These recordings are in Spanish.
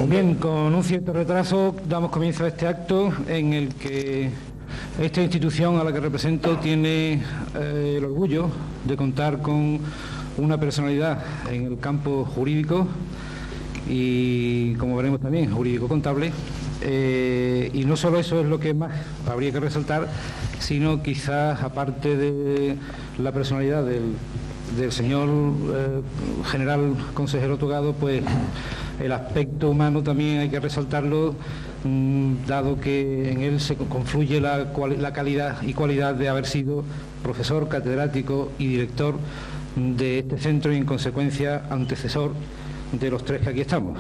Bien, con un cierto retraso damos comienzo a este acto en el que esta institución a la que represento tiene el orgullo de contar con una personalidad en el campo jurídico y, como veremos también, jurídico-contable. Y no solo eso es lo que más habría que resaltar, sino quizás, aparte de la personalidad del señor general consejero Togado, pues el aspecto humano también hay que resaltarlo, dado que en él se confluye la calidad y cualidad de haber sido profesor, catedrático y director de este centro y, en consecuencia, antecesor de los tres que aquí estamos.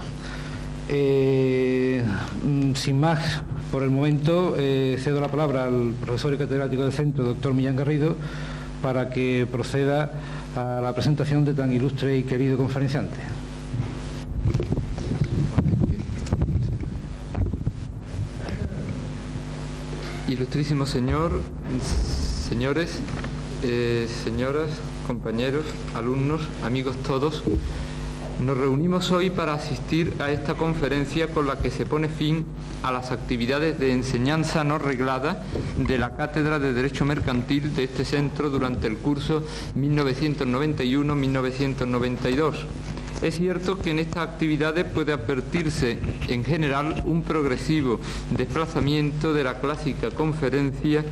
Sin más, por el momento, cedo la palabra al profesor y catedrático del centro, doctor Millán Garrido, para que proceda a la presentación de tan ilustre y querido conferenciante. Ilustrísimo señor, señores, señoras, compañeros, alumnos, amigos todos, nos reunimos hoy para asistir a esta conferencia con la que se pone fin a las actividades de enseñanza no reglada de la Cátedra de Derecho Mercantil de este centro durante el curso 1991-1992. Es cierto que en estas actividades puede advertirse en general un progresivo desplazamiento de la clásica conferencia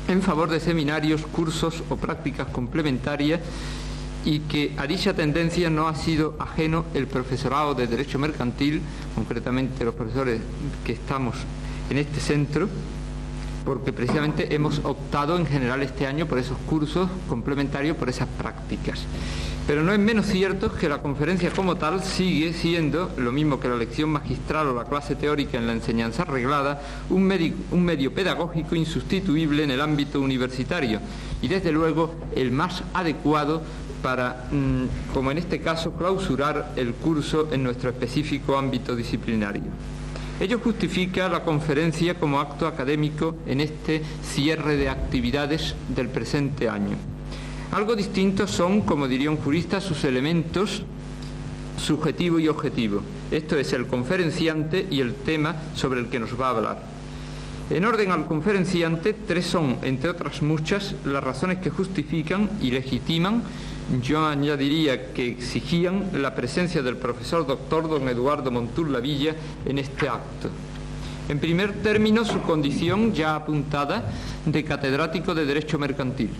en favor de seminarios, cursos o prácticas complementarias, y que a dicha tendencia no ha sido ajeno el profesorado de Derecho Mercantil, concretamente los profesores que estamos en este centro, porque precisamente hemos optado en general este año por esos cursos complementarios, por esas prácticas. Pero no es menos cierto que la conferencia como tal sigue siendo, lo mismo que la lección magistral o la clase teórica en la enseñanza reglada, un medio pedagógico insustituible en el ámbito universitario y, desde luego, el más adecuado para, como en este caso, clausurar el curso en nuestro específico ámbito disciplinario. Ello justifica la conferencia como acto académico en este cierre de actividades del presente año. Algo distintos son, como diría un jurista, sus elementos subjetivo y objetivo. Esto es el conferenciante y el tema sobre el que nos va a hablar. En orden al conferenciante, tres son, entre otras muchas, las razones que justifican y legitiman, yo añadiría que exigían, la presencia del profesor doctor don Eduardo Montul Lavilla en este acto. En primer término, su condición ya apuntada de catedrático de Derecho Mercantil.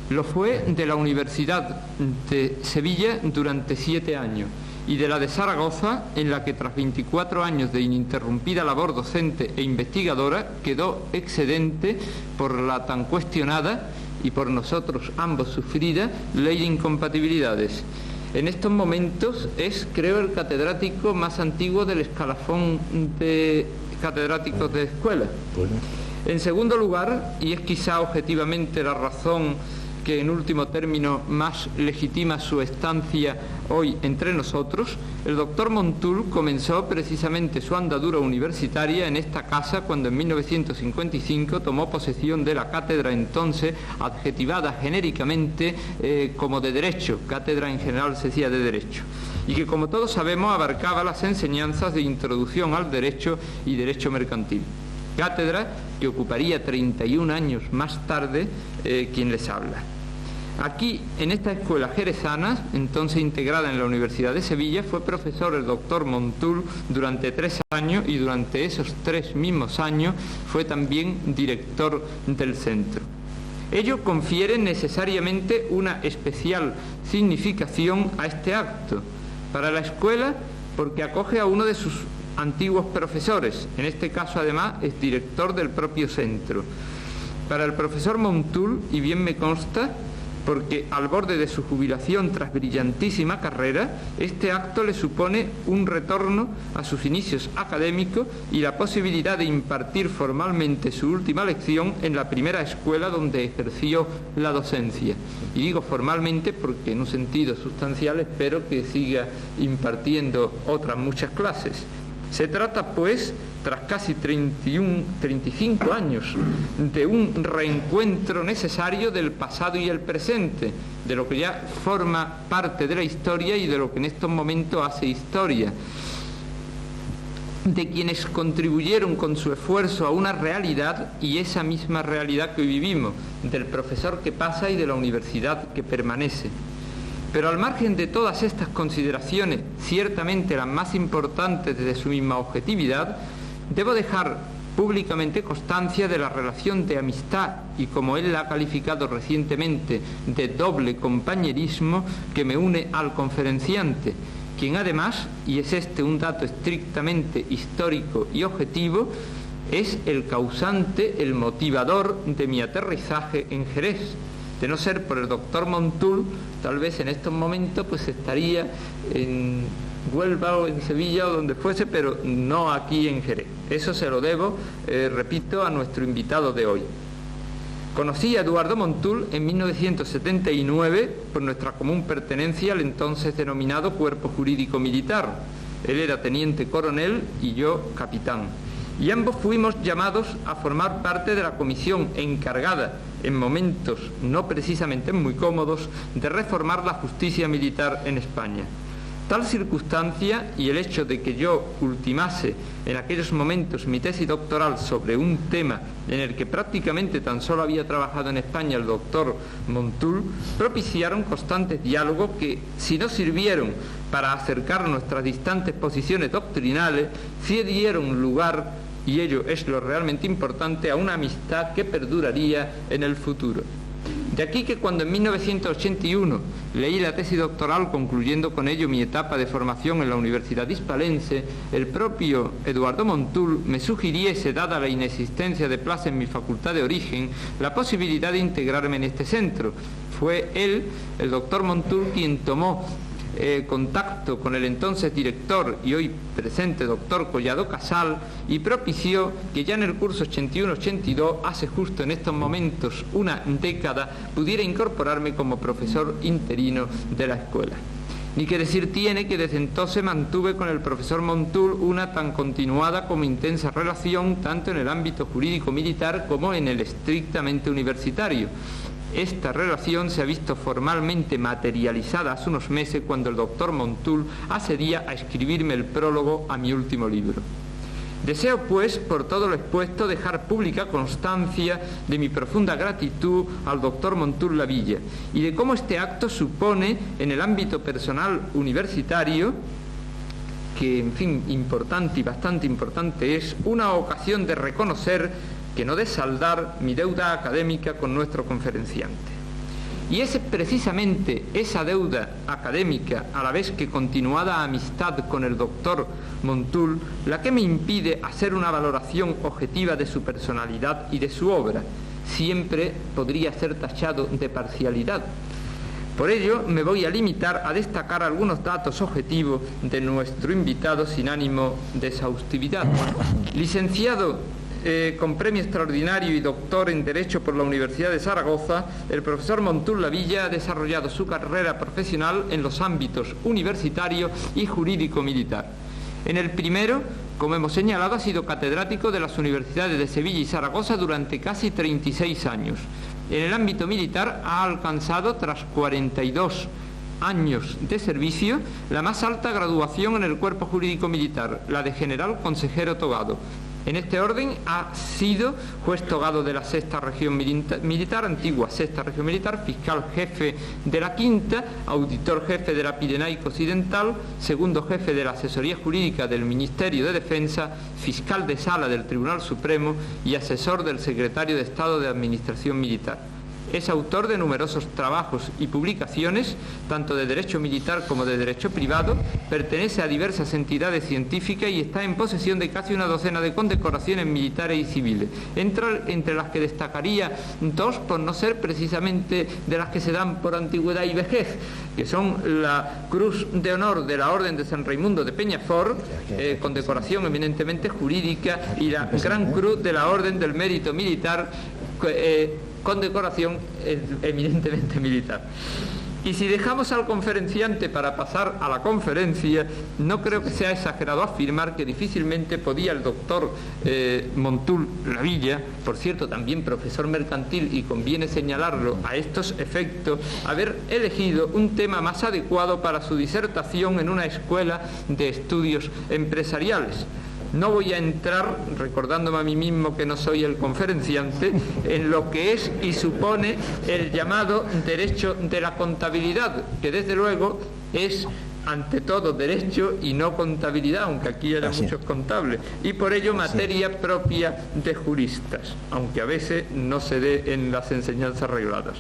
Lo fue de la Universidad de Sevilla durante 7 años y de la de Zaragoza, en la que tras 24 años de ininterrumpida labor docente e investigadora quedó excedente por la tan cuestionada y por nosotros ambos sufrida ley de incompatibilidades. En estos momentos es, creo, el catedrático más antiguo del escalafón de catedráticos de escuela. En segundo lugar, y es quizá objetivamente la razón que en último término más legitima su estancia hoy entre nosotros, el doctor Montul comenzó precisamente su andadura universitaria en esta casa cuando en 1955 tomó posesión de la cátedra entonces adjetivada genéricamente como de Derecho, cátedra en general se decía de Derecho, y que, como todos sabemos, abarcaba las enseñanzas de Introducción al Derecho y Derecho Mercantil. Cátedra que ocuparía 31 años más tarde quien les habla. Aquí, en esta escuela jerezana, entonces integrada en la Universidad de Sevilla, fue profesor el doctor Montul durante 3 años y durante esos 3 mismos años fue también director del centro. Ello confiere necesariamente una especial significación a este acto. Para la escuela, porque acoge a uno de sus antiguos profesores, en este caso además es director del propio centro. Para el profesor Montul, y bien me consta, porque al borde de su jubilación tras brillantísima carrera, este acto le supone un retorno a sus inicios académicos y la posibilidad de impartir formalmente su última lección en la primera escuela donde ejerció la docencia. Y digo formalmente porque en un sentido sustancial espero que siga impartiendo otras muchas clases. Se trata, pues, tras casi 35 años, de un reencuentro necesario del pasado y el presente, de lo que ya forma parte de la historia y de lo que en estos momentos hace historia. de quienes contribuyeron con su esfuerzo a una realidad, y esa misma realidad que hoy vivimos, del profesor que pasa y de la universidad que permanece. Pero al margen de todas estas consideraciones, ciertamente las más importantes desde su misma objetividad, debo dejar públicamente constancia de la relación de amistad y, como él la ha calificado recientemente, de doble compañerismo que me une al conferenciante, quien además, y es este un dato estrictamente histórico y objetivo, es el causante, el motivador de mi aterrizaje en Jerez. De no ser por el doctor Montul, tal vez en estos momentos pues estaría en Huelva o en Sevilla o donde fuese, pero no aquí en Jerez. Eso se lo debo, repito, a nuestro invitado de hoy. Conocí a Eduardo Montul en 1979 por nuestra común pertenencia al entonces denominado Cuerpo Jurídico Militar. Él era teniente coronel y yo capitán. Y ambos fuimos llamados a formar parte de la comisión encargada, en momentos no precisamente muy cómodos, de reformar la justicia militar en España. Tal circunstancia y el hecho de que yo ultimase en aquellos momentos mi tesis doctoral sobre un tema en el que prácticamente tan solo había trabajado en España el doctor Montul, propiciaron constantes diálogos que, si no sirvieron para acercar nuestras distantes posiciones doctrinales, sí dieron lugar, y ello es lo realmente importante, a una amistad que perduraría en el futuro. De aquí que cuando en 1981 leí la tesis doctoral, concluyendo con ello mi etapa de formación en la Universidad Hispalense, el propio Eduardo Montul me sugiriese, dada la inexistencia de plaza en mi facultad de origen, la posibilidad de integrarme en este centro. Fue él, el doctor Montul, quien tomó contacto con el entonces director y hoy presente doctor Collado Casal y propició que ya en el curso 81-82, hace justo en estos momentos una década, pudiera incorporarme como profesor interino de la escuela. Ni que decir tiene que desde entonces mantuve con el profesor Montul una tan continuada como intensa relación, tanto en el ámbito jurídico militar como en el estrictamente universitario. Esta relación se ha visto formalmente materializada hace unos meses cuando el doctor Montul accedía a escribirme el prólogo a mi último libro. Deseo, pues, por todo lo expuesto, dejar pública constancia de mi profunda gratitud al doctor Montul Lavilla y de cómo este acto supone, en el ámbito personal universitario, que, en fin, importante y bastante importante es, una ocasión de reconocer, que no de saldar, mi deuda académica con nuestro conferenciante. Y es precisamente esa deuda académica, a la vez que continuada amistad con el doctor Montul, la que me impide hacer una valoración objetiva de su personalidad y de su obra. Siempre podría ser tachado de parcialidad. Por ello, me voy a limitar a destacar algunos datos objetivos de nuestro invitado sin ánimo de exhaustividad. Licenciado con premio extraordinario y doctor en Derecho por la Universidad de Zaragoza, el profesor Montul Lavilla ha desarrollado su carrera profesional en los ámbitos universitario y jurídico-militar. En el primero, como hemos señalado, ha sido catedrático de las universidades de Sevilla y Zaragoza durante casi 36 años. En el ámbito militar ha alcanzado, tras 42 años de servicio, la más alta graduación en el cuerpo jurídico militar, la de general consejero togado. En este orden ha sido juez togado de la Sexta Región Militar, antigua Sexta Región Militar, fiscal jefe de la Quinta, auditor jefe de la Pirenaica Occidental, segundo jefe de la Asesoría Jurídica del Ministerio de Defensa, fiscal de sala del Tribunal Supremo y asesor del Secretario de Estado de Administración Militar. Es autor de numerosos trabajos y publicaciones, tanto de derecho militar como de derecho privado, pertenece a diversas entidades científicas y está en posesión de casi una docena de condecoraciones militares y civiles, entre las que destacaría dos, por no ser precisamente de las que se dan por antigüedad y vejez, que son la Cruz de Honor de la Orden de San Raimundo de Peñafort, condecoración eminentemente jurídica, y la Gran Cruz de la Orden del Mérito Militar, condecoración eminentemente militar. Y si dejamos al conferenciante para pasar a la conferencia, no creo que sea exagerado afirmar que difícilmente podía el doctor Montul Lavilla, por cierto también profesor mercantil, y conviene señalarlo a estos efectos, haber elegido un tema más adecuado para su disertación en una escuela de estudios empresariales. No voy a entrar, recordándome a mí mismo que no soy el conferenciante, en lo que es y supone el llamado derecho de la contabilidad, que desde luego es ante todo derecho y no contabilidad, aunque aquí eran muchos contables, y por ello materia propia de juristas, aunque a veces no se dé en las enseñanzas regladas.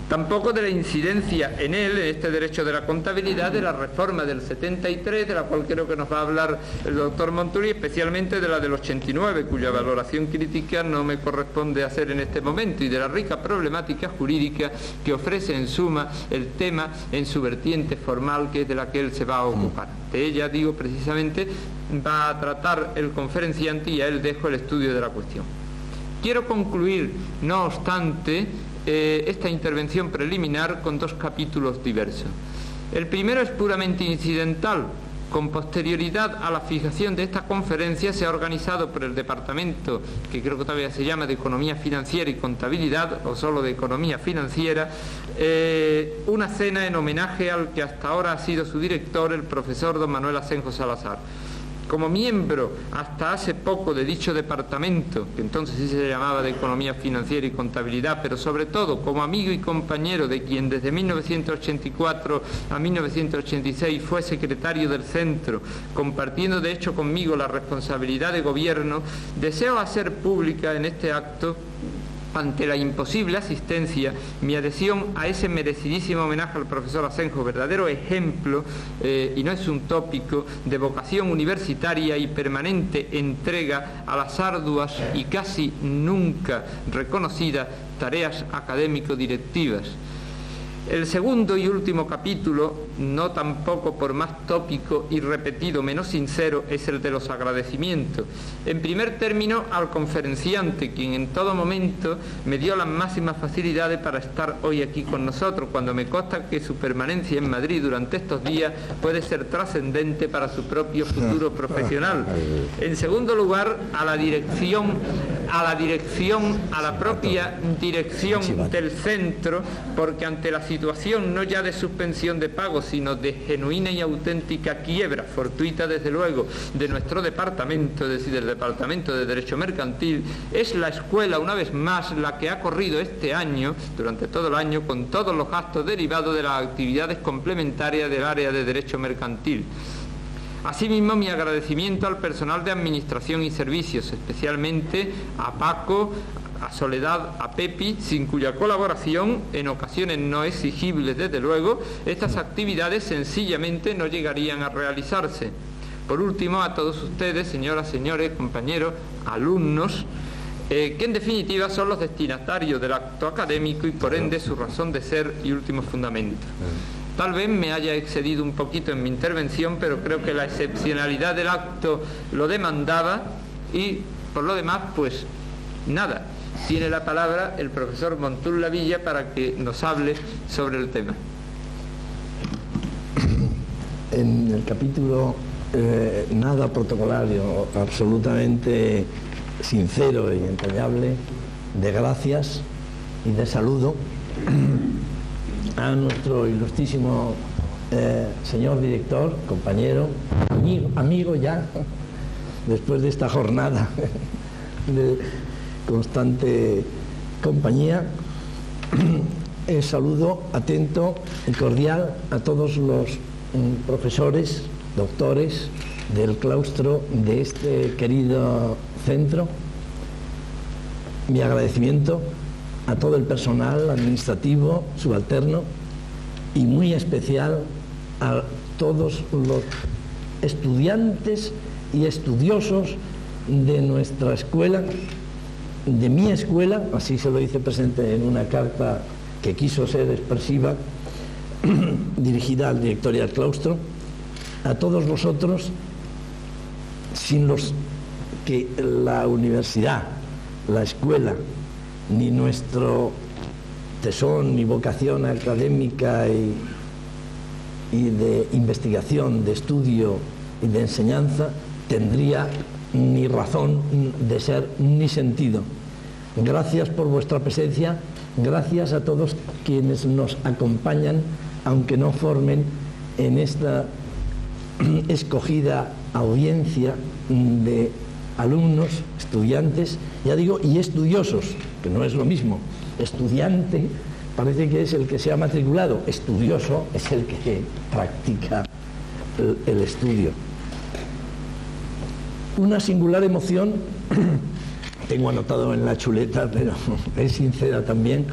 Tampoco de la incidencia en él, en este derecho de la contabilidad, de la reforma del 73, de la cual creo que nos va a hablar el doctor Montuli, especialmente de la del 89, cuya valoración crítica no me corresponde hacer en este momento, y de la rica problemática jurídica que ofrece en suma el tema en su vertiente formal, que es de la que él se va a ocupar. De ella, digo, precisamente va a tratar el conferenciante y a él dejo el estudio de la cuestión. Quiero concluir, no obstante, esta intervención preliminar con dos capítulos diversos. El primero es puramente incidental. Con posterioridad a la fijación de esta conferencia se ha organizado por el departamento, que creo que todavía se llama de Economía Financiera y Contabilidad, o solo de Economía Financiera, una cena en homenaje al que hasta ahora ha sido su director, el profesor don Manuel Asenjo Salazar. Como miembro hasta hace poco de dicho departamento, que entonces sí se llamaba de Economía Financiera y Contabilidad, pero sobre todo como amigo y compañero de quien desde 1984 a 1986 fue secretario del centro, compartiendo de hecho conmigo la responsabilidad de gobierno, deseo hacer pública en este acto, ante la imposible asistencia, mi adhesión a ese merecidísimo homenaje al profesor Asenjo, verdadero ejemplo, y no es un tópico, de vocación universitaria y permanente entrega a las arduas y casi nunca reconocidas tareas académico-directivas. El segundo y último capítulo, no tampoco por más tópico y repetido, menos sincero, es el de los agradecimientos. En primer término, al conferenciante, quien en todo momento me dio las máximas facilidades para estar hoy aquí con nosotros, cuando me consta que su permanencia en Madrid durante estos días puede ser trascendente para su propio futuro profesional. En segundo lugar, a la propia dirección del centro, porque ante la situación no ya de suspensión de pagos, sino de genuina y auténtica quiebra, fortuita desde luego, de nuestro departamento, es decir, del Departamento de Derecho Mercantil, es la escuela una vez más la que ha corrido este año, durante todo el año, con todos los gastos derivados de las actividades complementarias del área de Derecho Mercantil. Asimismo, mi agradecimiento al personal de Administración y Servicios, especialmente a Paco, a Soledad, a Pepi, sin cuya colaboración, en ocasiones no exigibles desde luego, estas actividades sencillamente no llegarían a realizarse. Por último, a todos ustedes, señoras, señores, compañeros, alumnos, que en definitiva son los destinatarios del acto académico y por ende su razón de ser y último fundamento. Tal vez me haya excedido un poquito en mi intervención, pero creo que la excepcionalidad del acto lo demandaba y por lo demás, pues nada. Tiene la palabra el profesor Montul Lavilla para que nos hable sobre el tema. En el capítulo nada protocolario, absolutamente sincero y entrañable, de gracias y de saludo a nuestro ilustrísimo señor director, compañero, amigo ya, después de esta jornada de constante compañía. Saludo atento y cordial a todos los profesores, doctores del claustro de este querido centro. Mi agradecimiento a todo el personal administrativo, subalterno, y muy especial a todos los estudiantes y estudiosos de nuestra escuela, de mi escuela, así se lo hice presente en una carta que quiso ser expresiva, dirigida al director y al claustro, a todos vosotros, sin los que la universidad, la escuela, ni nuestro tesón, ni vocación académica y de investigación, de estudio y de enseñanza, tendría ni razón de ser ni sentido. Gracias por vuestra presencia, gracias a todos quienes nos acompañan, aunque no formen en esta escogida audiencia de alumnos, estudiantes, ya digo, y estudiosos, que no es lo mismo. Estudiante parece que es el que se ha matriculado, estudioso es el que practica el estudio. Una singular emoción, tengo anotado en la chuleta, pero es sincera también,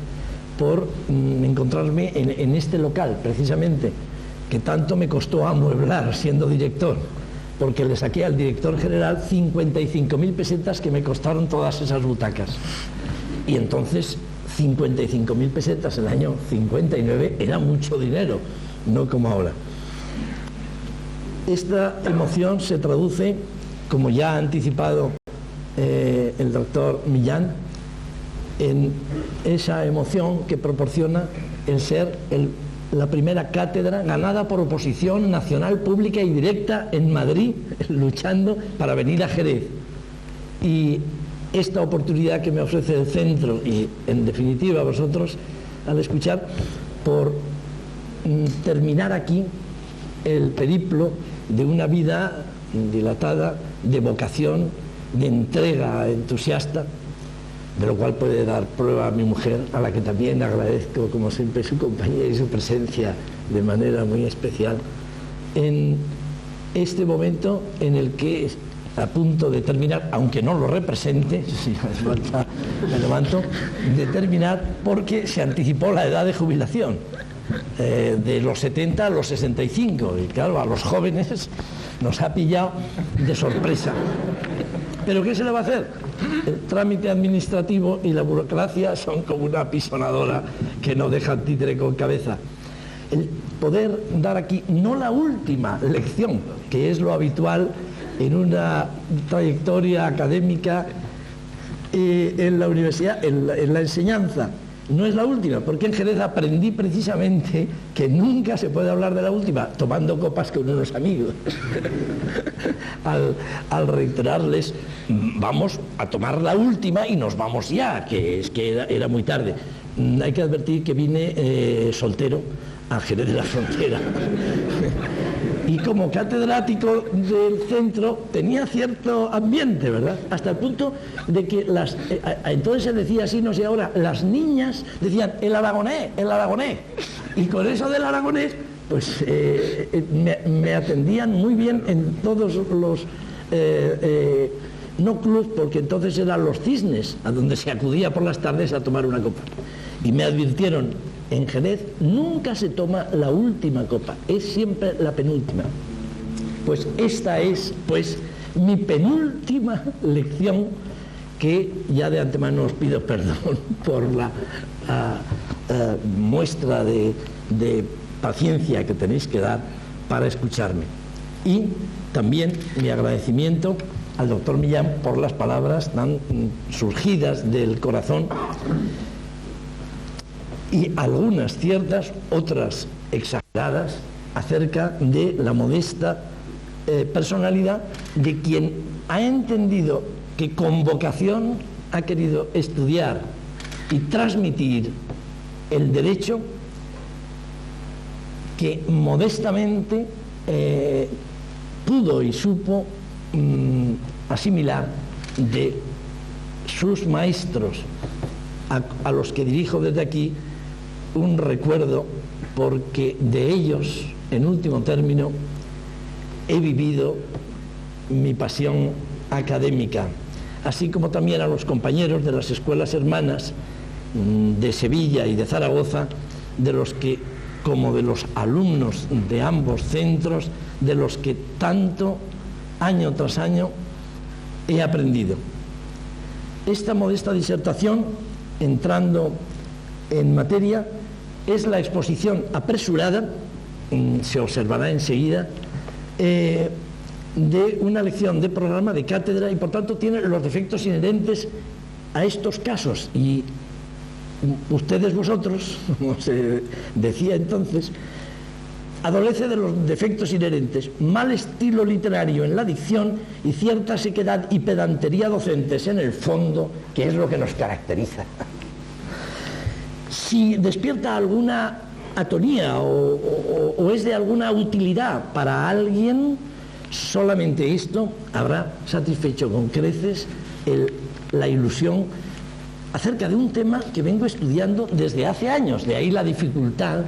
por encontrarme en este local, precisamente, que tanto me costó amueblar siendo director, porque le saqué al director general 55.000 pesetas que me costaron todas esas butacas. Y entonces 55.000 pesetas en el año 59 era mucho dinero, no como ahora. Esta emoción se traduce, como ya ha anticipado el doctor Millán, en esa emoción que proporciona el ser la primera cátedra ganada por oposición nacional, pública y directa en Madrid, luchando para venir a Jerez. Y esta oportunidad que me ofrece el centro y, en definitiva, vosotros, al escuchar, por terminar aquí el periplo de una vida dilatada, de vocación, de entrega entusiasta, de lo cual puede dar prueba a mi mujer, a la que también agradezco, como siempre, su compañía y su presencia de manera muy especial, en este momento en el que a punto de terminar, aunque no lo represente, si hace falta me levanto, de terminar porque se anticipó la edad de jubilación, de los 70 a los 65, y claro, a los jóvenes nos ha pillado de sorpresa. ¿Pero qué se le va a hacer? El trámite administrativo y la burocracia son como una apisonadora que no deja títere con cabeza. El poder dar aquí, no la última lección, que es lo habitual en una trayectoria académica en la universidad, en la enseñanza, no es la última, porque en Jerez aprendí precisamente que nunca se puede hablar de la última tomando copas con unos amigos. al reiterarles, vamos a tomar la última y nos vamos ya, que es que era muy tarde. Hay que advertir que vine soltero a Jerez de la Frontera. Y como catedrático del centro tenía cierto ambiente, ¿verdad? Hasta el punto de que entonces se decía así, no sé ahora, las niñas decían el aragonés, el aragonés. Y con eso del aragonés, pues me atendían muy bien en todos los, no clubs, porque entonces eran los cisnes, a donde se acudía por las tardes a tomar una copa. Y me advirtieron, en Jerez nunca se toma la última copa, es siempre la penúltima. Pues esta es, pues, mi penúltima lección, que ya de antemano os pido perdón por la muestra de paciencia que tenéis que dar para escucharme. Y también mi agradecimiento al doctor Millán por las palabras tan surgidas del corazón, y algunas ciertas, otras exageradas, acerca de la modesta personalidad de quien ha entendido que con vocación ha querido estudiar y transmitir el derecho que modestamente pudo y supo asimilar de sus maestros, a los que dirijo desde aquí un recuerdo, porque de ellos, en último término, he vivido mi pasión académica, así como también a los compañeros de las escuelas hermanas de Sevilla y de Zaragoza, de los que, como de los alumnos de ambos centros, de los que tanto, año tras año, he aprendido. Esta modesta disertación, entrando en materia, es la exposición apresurada, se observará enseguida, de una lección de programa de cátedra, y por tanto tiene los defectos inherentes a estos casos. Y ustedes, vosotros, como se decía entonces, adolece de los defectos inherentes: mal estilo literario en la dicción y cierta sequedad y pedantería docentes en el fondo, que es lo que nos caracteriza. Si despierta alguna atonía o es de alguna utilidad para alguien, Solamente esto habrá satisfecho con creces la ilusión acerca de un tema que vengo estudiando desde hace años. De ahí la dificultad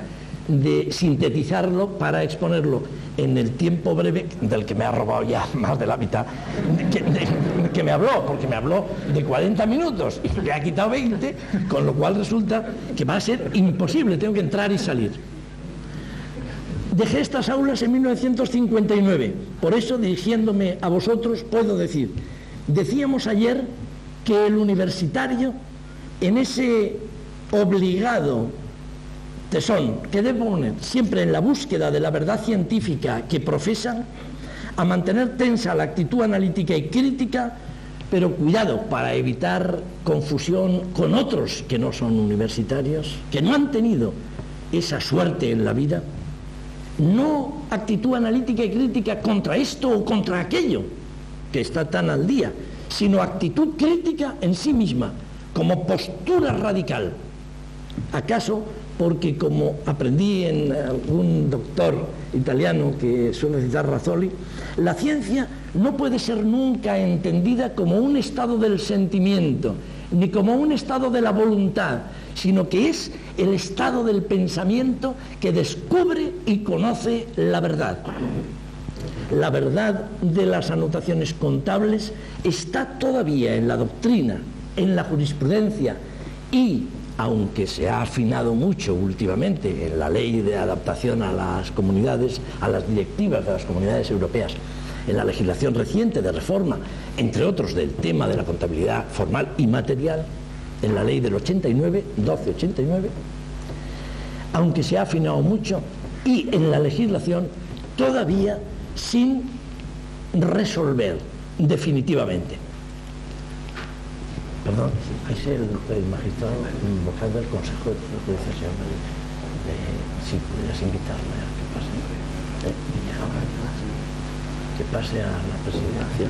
de sintetizarlo para exponerlo en el tiempo breve, del que me ha robado ya más de la mitad, que me habló, porque me habló de 40 minutos y le ha quitado 20, con lo cual resulta que va a ser imposible, tengo que entrar y salir. Dejé estas aulas en 1959, por eso, dirigiéndome a vosotros, puedo decir, decíamos ayer que el universitario, en ese obligado tesón que debe poner siempre en la búsqueda de la verdad científica que profesan, a mantener tensa la actitud analítica y crítica, pero cuidado para evitar confusión con otros que no son universitarios, que no han tenido esa suerte en la vida. No actitud analítica y crítica contra esto o contra aquello que está tan al día, sino actitud crítica en sí misma, como postura radical. ¿Acaso porque, como aprendí en algún doctor italiano que suele citar Razzoli, la ciencia no puede ser nunca entendida como un estado del sentimiento, ni como un estado de la voluntad, sino que es el estado del pensamiento que descubre y conoce la verdad? La verdad de las anotaciones contables está todavía en la doctrina, en la jurisprudencia y, aunque se ha afinado mucho últimamente en la ley de adaptación a las comunidades, a las directivas de las comunidades europeas, en la legislación reciente de reforma, entre otros del tema de la contabilidad formal y material, en la ley del 89, 1289, aunque se ha afinado mucho, y en la legislación todavía sin resolver definitivamente. Perdón, es el magistrado vocal del Consejo de Judicación. Si pudieras invitarme a que pase a la presidencia.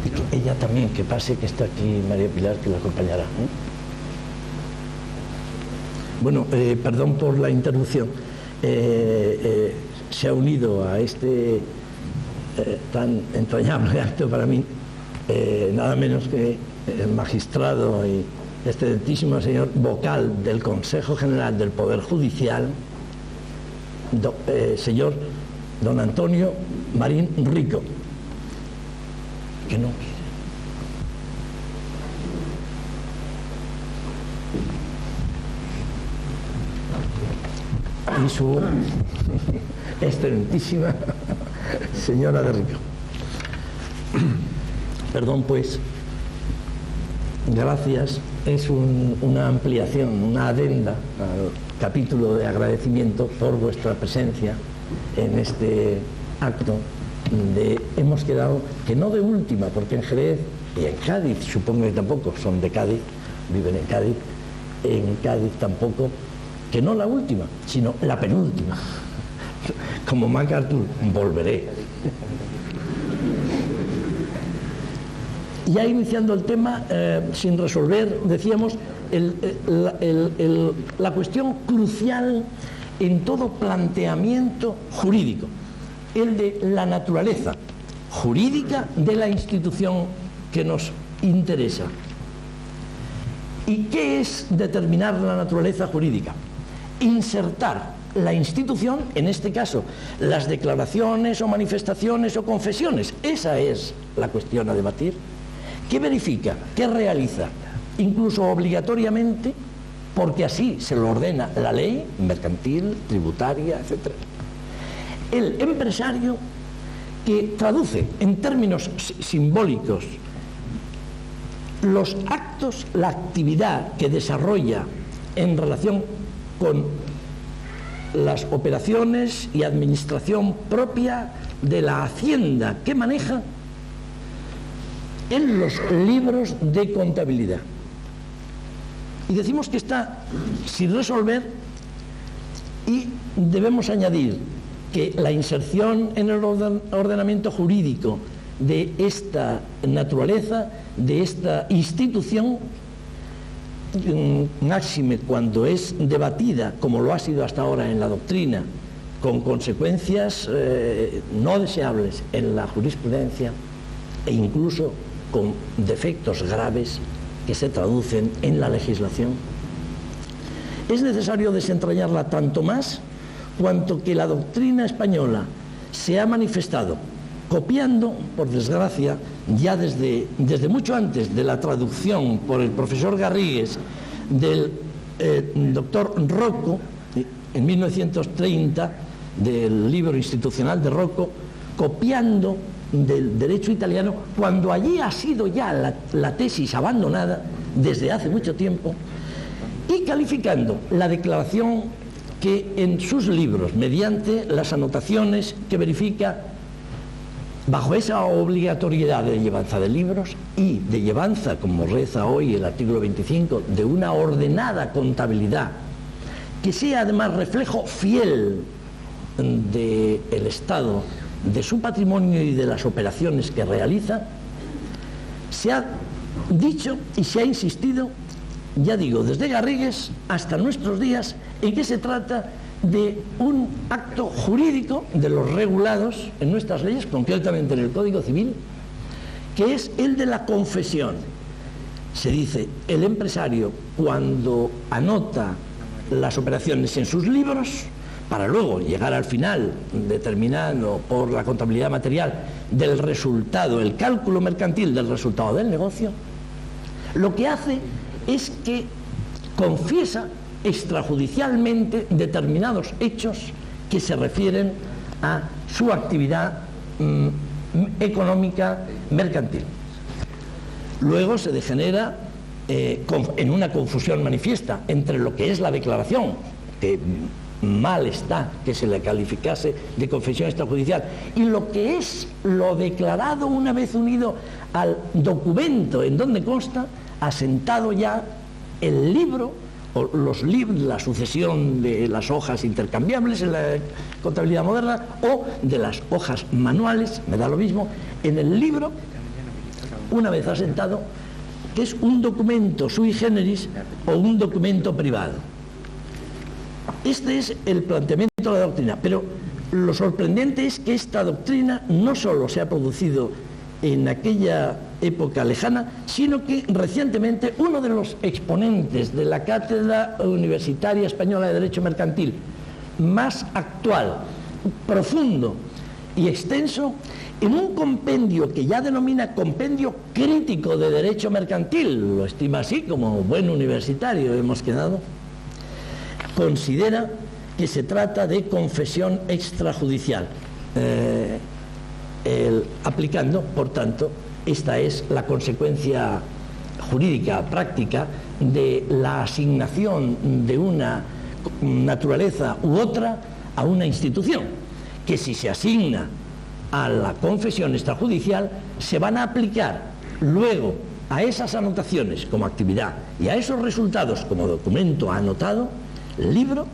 Y ella también, que pase, que está aquí María Pilar, que la acompañará. Bueno, perdón por la interrupción. Se ha unido a este tan entrañable acto para mí, nada menos que el magistrado y excelentísimo señor vocal del Consejo General del Poder Judicial, señor don Antonio Marín Rico, que no quiere. Y su excelentísima señora de Rico. Perdón, pues, gracias. Es una ampliación, una adenda al capítulo de agradecimiento por vuestra presencia en este acto. Hemos quedado, que no de última, porque en Jerez y en Cádiz, supongo que tampoco, son de Cádiz, viven en Cádiz tampoco, que no la última, sino la penúltima. Como MacArthur, volveré. Ya iniciando el tema, sin resolver, decíamos, la cuestión crucial en todo planteamiento jurídico, el de la naturaleza jurídica de la institución que nos interesa. ¿Y qué es determinar la naturaleza jurídica? Insertar la institución, en este caso, las declaraciones o manifestaciones o confesiones. Esa es la cuestión a debatir. ¿Qué verifica? ¿Qué realiza? Incluso obligatoriamente, porque así se lo ordena la ley mercantil, tributaria, etc. El empresario, que traduce en términos simbólicos los actos, la actividad que desarrolla en relación con las operaciones y administración propia de la hacienda que maneja en los libros de contabilidad. Y decimos que está sin resolver, y debemos añadir que la inserción en el ordenamiento jurídico de esta naturaleza, de esta institución, máxime cuando es debatida, como lo ha sido hasta ahora en la doctrina, con consecuencias no deseables en la jurisprudencia e incluso con defectos graves que se traducen en la legislación, es necesario desentrañarla tanto más cuanto que la doctrina española se ha manifestado copiando, por desgracia, ya desde mucho antes de la traducción por el profesor Garrigues del doctor Rocco, en 1930, del libro institucional de Rocco, copiando del derecho italiano, cuando allí ha sido ya la tesis abandonada desde hace mucho tiempo, y calificando la declaración que en sus libros, mediante las anotaciones que verifica, bajo esa obligatoriedad de llevanza de libros y de llevanza, como reza hoy el artículo 25, de una ordenada contabilidad, que sea además reflejo fiel del Estado, de su patrimonio y de las operaciones que realiza, se ha dicho y se ha insistido, ya digo, desde Garrigues hasta nuestros días, en que se trata de un acto jurídico de los regulados en nuestras leyes, concretamente en el Código Civil, que es el de la confesión. Se dice, el empresario, cuando anota las operaciones en sus libros, para luego llegar al final, determinando por la contabilidad material del resultado, el cálculo mercantil del resultado del negocio, lo que hace es que confiesa extrajudicialmente determinados hechos que se refieren a su actividad económica mercantil. Luego se degenera en una confusión manifiesta entre lo que es la declaración, que mal está que se le calificase de confesión extrajudicial, y lo que es lo declarado una vez unido al documento en donde consta, asentado ya el libro, o los libros, la sucesión de las hojas intercambiables en la contabilidad moderna, o de las hojas manuales, me da lo mismo, en el libro, una vez asentado, que es un documento sui generis o un documento privado. Este es el planteamiento de la doctrina, pero lo sorprendente es que esta doctrina no solo se ha producido en aquella época lejana, sino que recientemente uno de los exponentes de la Cátedra Universitaria Española de Derecho Mercantil más actual, profundo y extenso, en un compendio que ya denomina compendio crítico de derecho mercantil, lo estima así como buen universitario hemos quedado, considera que se trata de confesión extrajudicial, aplicando, por tanto, esta es la consecuencia jurídica práctica de la asignación de una naturaleza u otra a una institución, que si se asigna a la confesión extrajudicial, se van a aplicar luego a esas anotaciones como actividad y a esos resultados como documento anotado, libro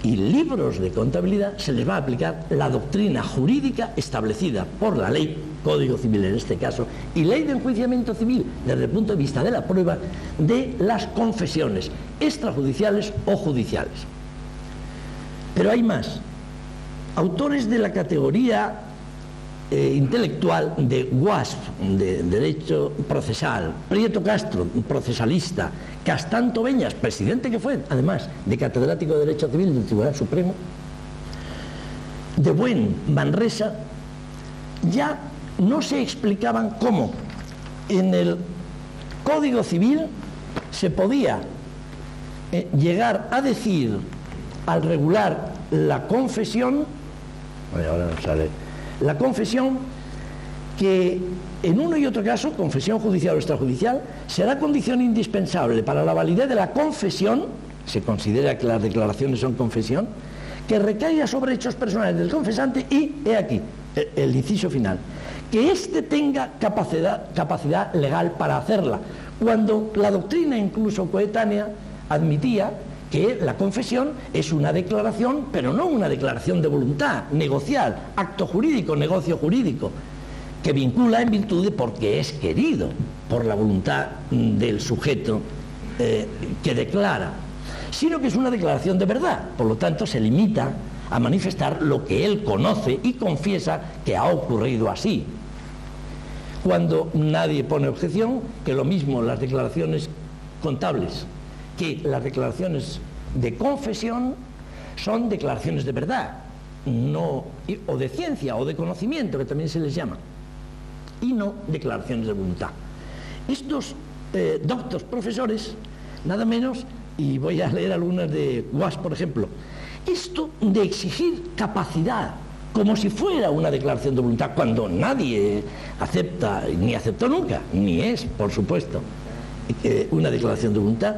y libros de contabilidad, se les va a aplicar la doctrina jurídica establecida por la ley, Código Civil en este caso, y ley de enjuiciamiento civil desde el punto de vista de la prueba, de las confesiones extrajudiciales o judiciales. Pero hay más. Autores de la categoría intelectual de WASP, de Derecho Procesal, Prieto Castro, procesalista, Castanto Beñas, presidente que fue, además, de catedrático de Derecho Civil del Tribunal Supremo, de Buen, Manresa, ya no se explicaban cómo en el Código Civil se podía llegar a decir, al regular la confesión, ahora no sale, la confesión, que en uno y otro caso, confesión judicial o extrajudicial, será condición indispensable para la validez de la confesión, se considera que las declaraciones son confesión, que recaiga sobre hechos personales del confesante y, he aquí, el inciso final, que éste tenga capacidad legal para hacerla, cuando la doctrina incluso coetánea admitía que la confesión es una declaración, pero no una declaración de voluntad negocial, acto jurídico, negocio jurídico, que vincula en virtud de porque es querido por la voluntad del sujeto que declara, sino que es una declaración de verdad. Por lo tanto, se limita a manifestar lo que él conoce y confiesa que ha ocurrido así. Cuando nadie pone objeción, que lo mismo las declaraciones contables que las declaraciones de confesión son declaraciones de verdad, no, o de ciencia o de conocimiento, que también se les llama, y no declaraciones de voluntad. Estos doctos profesores, nada menos, y voy a leer algunas de Guas, por ejemplo, esto de exigir capacidad como si fuera una declaración de voluntad, cuando nadie acepta, ni aceptó nunca, ni es, por supuesto, una declaración de voluntad,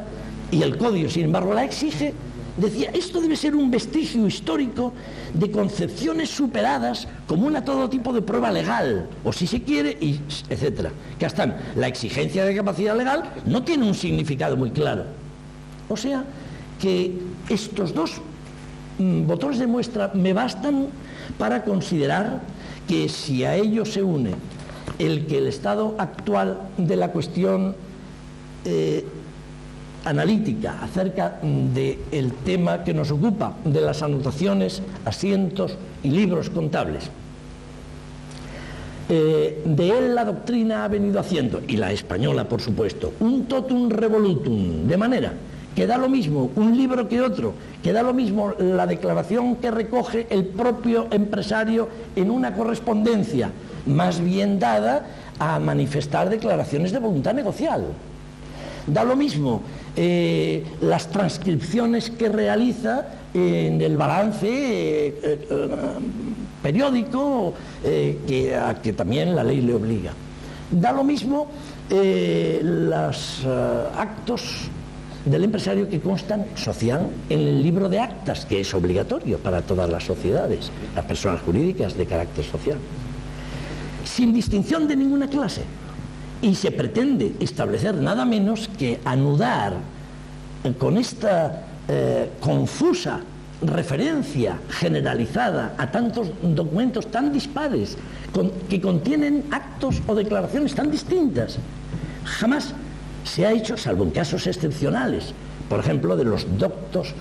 y el Código, sin embargo, la exige, decía, esto debe ser un vestigio histórico de concepciones superadas como a todo tipo de prueba legal, o si se quiere, etcétera. Que hasta la exigencia de capacidad legal no tiene un significado muy claro. O sea, que estos dos botones de muestra me bastan para considerar que si a ello se une el que el estado actual de la cuestión analítica acerca del tema que nos ocupa, de las anotaciones, asientos y libros contables, de él la doctrina ha venido haciendo, y la española por supuesto, un totum revolutum, de manera que da lo mismo un libro que otro, que da lo mismo la declaración que recoge el propio empresario en una correspondencia, más bien dada a manifestar declaraciones de voluntad negocial. Da lo mismo las transcripciones que realiza en el balance periódico a que también la ley le obliga. Da lo mismo los actos del empresario que constan social en el libro de actas, que es obligatorio para todas las sociedades, las personas jurídicas de carácter social, sin distinción de ninguna clase. Y se pretende establecer nada menos que anudar con esta confusa referencia generalizada a tantos documentos tan dispares, que contienen actos o declaraciones tan distintas. Jamás se ha hecho, salvo en casos excepcionales, por ejemplo, de los doctos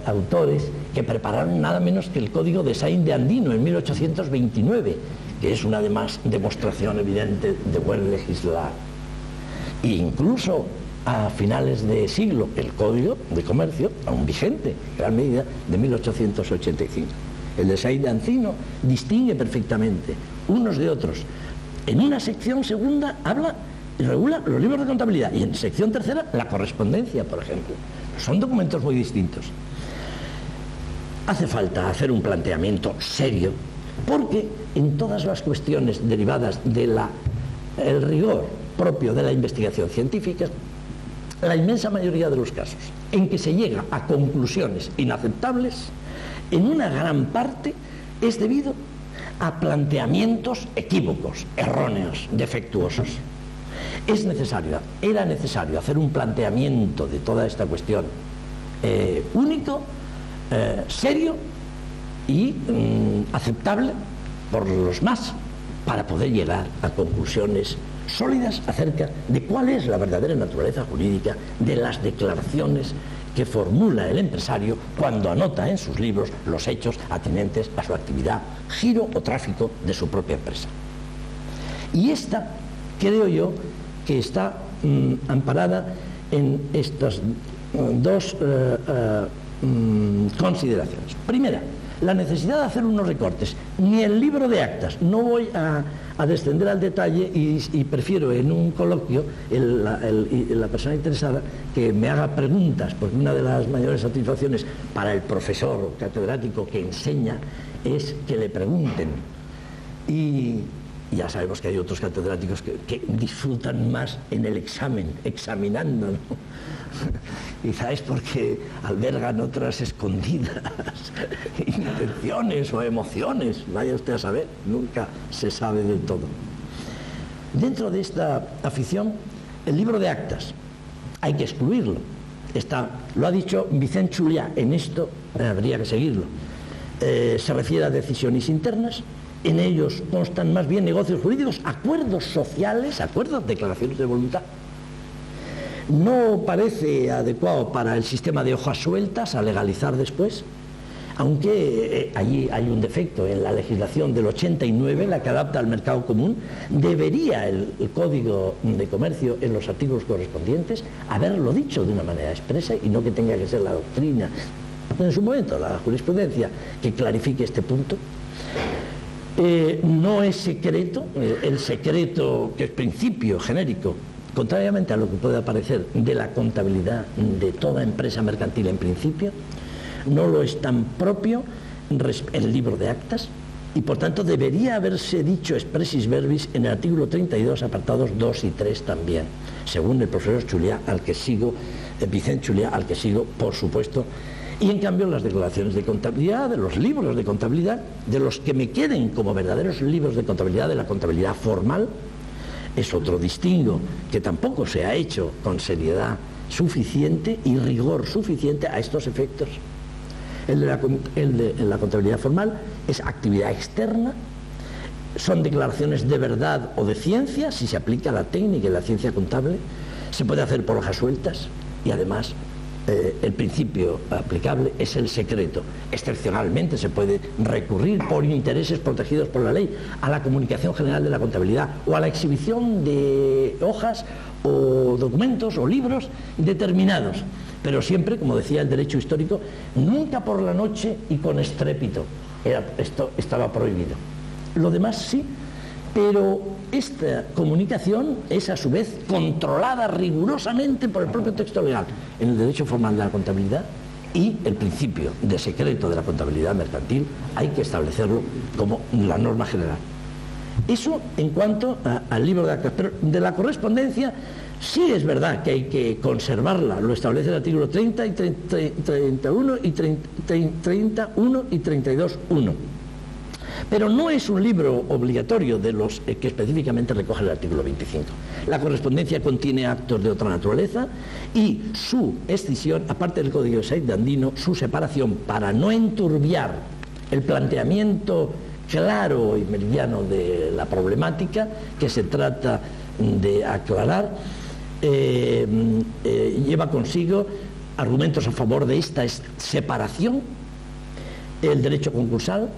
autores que prepararon nada menos que el Código de Saint de Andino en 1829, que es una además demostración evidente de buen legislar. E incluso a finales de siglo, el Código de Comercio, aún vigente, en gran medida, de 1885. El de Saint de Andino distingue perfectamente unos de otros. En una sección segunda habla y regula los libros de contabilidad, y en sección tercera la correspondencia, por ejemplo. Son documentos muy distintos. Hace falta hacer un planteamiento serio, porque en todas las cuestiones derivadas del rigor propio de la investigación científica, la inmensa mayoría de los casos en que se llega a conclusiones inaceptables, en una gran parte es debido a planteamientos equívocos, erróneos, defectuosos. Era necesario hacer un planteamiento de toda esta cuestión único, serio y aceptable por los más, para poder llegar a conclusiones sólidas acerca de cuál es la verdadera naturaleza jurídica de las declaraciones que formula el empresario cuando anota en sus libros los hechos atinentes a su actividad, giro o tráfico de su propia empresa. Y esta, creo yo, que está amparada en estas dos consideraciones. Primera, la necesidad de hacer unos recortes. Ni el libro de actas, no voy a descender al detalle y prefiero en un coloquio la persona interesada que me haga preguntas, porque una de las mayores satisfacciones para el profesor o catedrático que enseña es que le pregunten. Y ya sabemos que hay otros catedráticos que disfrutan más en el examen, examinando, ¿no? Quizá es porque albergan otras escondidas intenciones o emociones, vaya usted a saber, nunca se sabe del todo. Dentro de esta afición, el libro de actas, hay que excluirlo. Lo ha dicho Vicent Julià, en esto habría que seguirlo. Se refiere a decisiones internas. En ellos constan más bien negocios jurídicos, acuerdos sociales, acuerdos, declaraciones de voluntad. No parece adecuado para el sistema de hojas sueltas a legalizar después, aunque allí hay un defecto en la legislación del 89, la que adapta al mercado común. Debería el Código de Comercio, en los artículos correspondientes, haberlo dicho de una manera expresa y no que tenga que ser la doctrina, en su momento la jurisprudencia, que clarifique este punto. No es secreto, el secreto, que es principio genérico, contrariamente a lo que puede parecer, de la contabilidad de toda empresa mercantil en principio, no lo es tan propio el libro de actas, y por tanto debería haberse dicho expressis verbis en el artículo 32, apartados 2 y 3 también, según el profesor Chuliá, al que sigo, Vicente Chuliá, al que sigo, por supuesto. Y en cambio las declaraciones de contabilidad, de los libros de contabilidad, de los que me queden como verdaderos libros de contabilidad, de la contabilidad formal, es otro distingo que tampoco se ha hecho con seriedad suficiente y rigor suficiente a estos efectos. El de la contabilidad formal es actividad externa, son declaraciones de verdad o de ciencia, si se aplica la técnica y la ciencia contable, se puede hacer por hojas sueltas y además el principio aplicable es el secreto. Excepcionalmente se puede recurrir por intereses protegidos por la ley a la comunicación general de la contabilidad o a la exhibición de hojas o documentos o libros determinados, pero siempre, como decía el derecho histórico, nunca por la noche y con estrépito. Esto estaba prohibido. Lo demás sí, pero esta comunicación es a su vez controlada rigurosamente por el propio texto legal en el derecho formal de la contabilidad, y el principio de secreto de la contabilidad mercantil hay que establecerlo como la norma general. Eso en cuanto al libro de actas, pero de la correspondencia sí es verdad que hay que conservarla, lo establece el artículo 30 y 31 y 31 y 32.1. Pero no es un libro obligatorio de los que específicamente recoge el artículo 25. La correspondencia contiene actos de otra naturaleza y su escisión, aparte del Código de Said Andino, su separación para no enturbiar el planteamiento claro y meridiano de la problemática que se trata de aclarar, lleva consigo argumentos a favor de esta separación, el derecho concursal,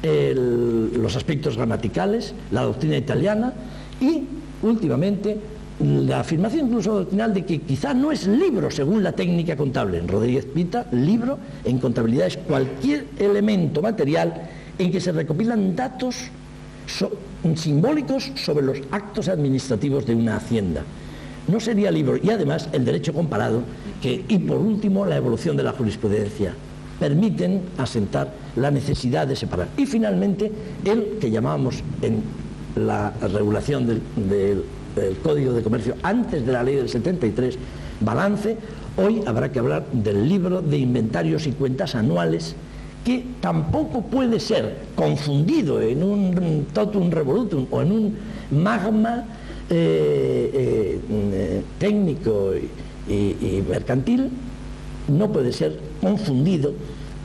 los aspectos gramaticales, la doctrina italiana y, últimamente, la afirmación incluso doctrinal de que quizá no es libro según la técnica contable. En Rodríguez Pita, libro en contabilidad es cualquier elemento material en que se recopilan datos simbólicos sobre los actos administrativos de una hacienda. No sería libro. Y además el derecho comparado, y por último la evolución de la jurisprudencia, permiten asentar la necesidad de separar. Y finalmente el que llamábamos en la regulación del Código de Comercio antes de la ley del 73, balance. Hoy habrá que hablar del libro de inventarios y cuentas anuales, que tampoco puede ser confundido en un totum revolutum o en un magma técnico y mercantil. No puede ser confundido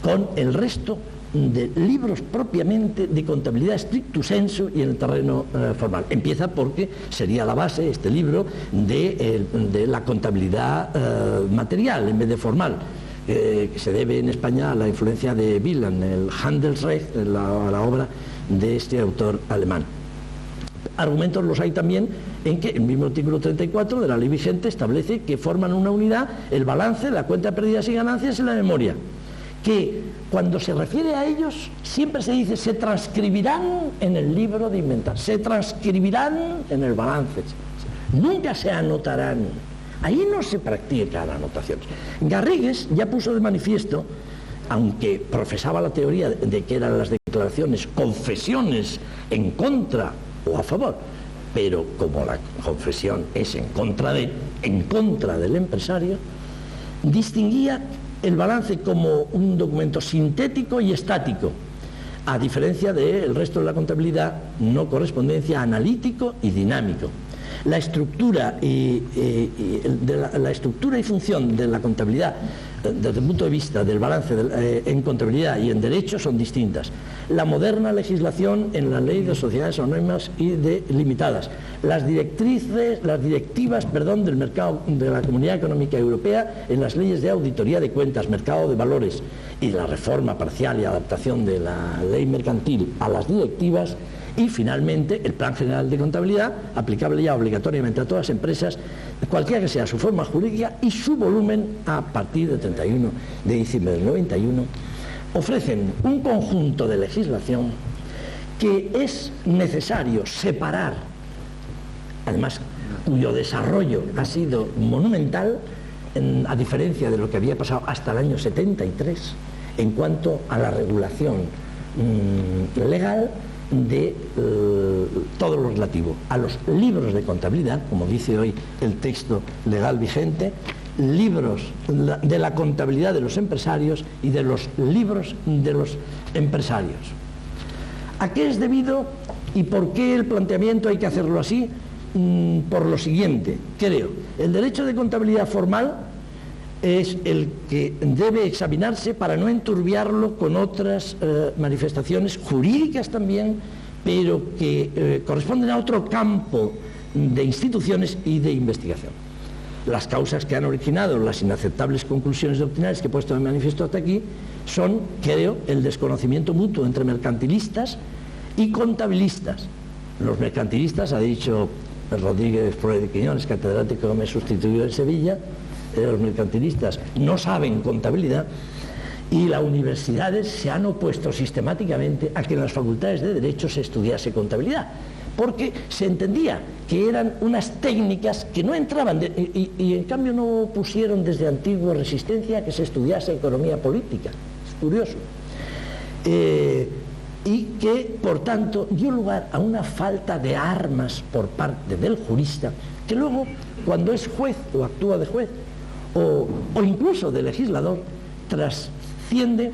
con el resto de libros propiamente de contabilidad stricto sensu y en el terreno formal. Empieza porque sería la base, este libro, de la contabilidad material en vez de formal, que se debe en España a la influencia de Wieland, el Handelsrecht, la obra de este autor alemán. Argumentos los hay también en que el mismo artículo 34 de la ley vigente establece que forman una unidad el balance, la cuenta de pérdidas y ganancias y la memoria, que cuando se refiere a ellos siempre se dice se transcribirán en el libro de inventarios, se transcribirán en el balance, nunca se anotarán. Ahí no se practica la anotación. Garrigues ya puso de manifiesto, aunque profesaba la teoría de que eran las declaraciones confesiones en contra o a favor, pero como la confesión es en contra del empresario, distinguía el balance como un documento sintético y estático, a diferencia del resto de la contabilidad, no correspondencia, analítico y dinámico. La estructura y función de la contabilidad desde el punto de vista del balance en contabilidad y en derecho, son distintas. La moderna legislación en la ley de sociedades anónimas y de limitadas, las directivas del mercado de la Comunidad Económica Europea en las leyes de auditoría de cuentas, mercado de valores, y la reforma parcial y adaptación de la ley mercantil a las directivas, y finalmente el Plan General de Contabilidad, aplicable ya obligatoriamente a todas las empresas, cualquiera que sea su forma jurídica y su volumen a partir del 31 de diciembre del 91, ofrecen un conjunto de legislación que es necesario separar, además cuyo desarrollo ha sido monumental, a diferencia de lo que había pasado hasta el año 73, en cuanto a la regulación legal de todo lo relativo a los libros de contabilidad, como dice hoy el texto legal vigente, libros de la contabilidad de los empresarios y de los libros de los empresarios. ¿A qué es debido y por qué el planteamiento hay que hacerlo así? Por lo siguiente, creo, el derecho de contabilidad formal es el que debe examinarse para no enturbiarlo con otras manifestaciones jurídicas también, pero que corresponden a otro campo de instituciones y de investigación. Las causas que han originado las inaceptables conclusiones doctrinales que he puesto en manifiesto hasta aquí son, creo, el desconocimiento mutuo entre mercantilistas y contabilistas. Los mercantilistas, ha dicho Rodríguez Flores de Quiñones, catedrático que me sustituyó en Sevilla, los mercantilistas no saben contabilidad, y las universidades se han opuesto sistemáticamente a que en las facultades de Derecho se estudiase contabilidad, porque se entendía que eran unas técnicas que no entraban, y en cambio no pusieron desde antiguo resistencia a que se estudiase economía política. Es curioso. Y que, por tanto, dio lugar a una falta de armas por parte del jurista, que luego, cuando es juez o actúa de juez, o incluso de legislador, trasciende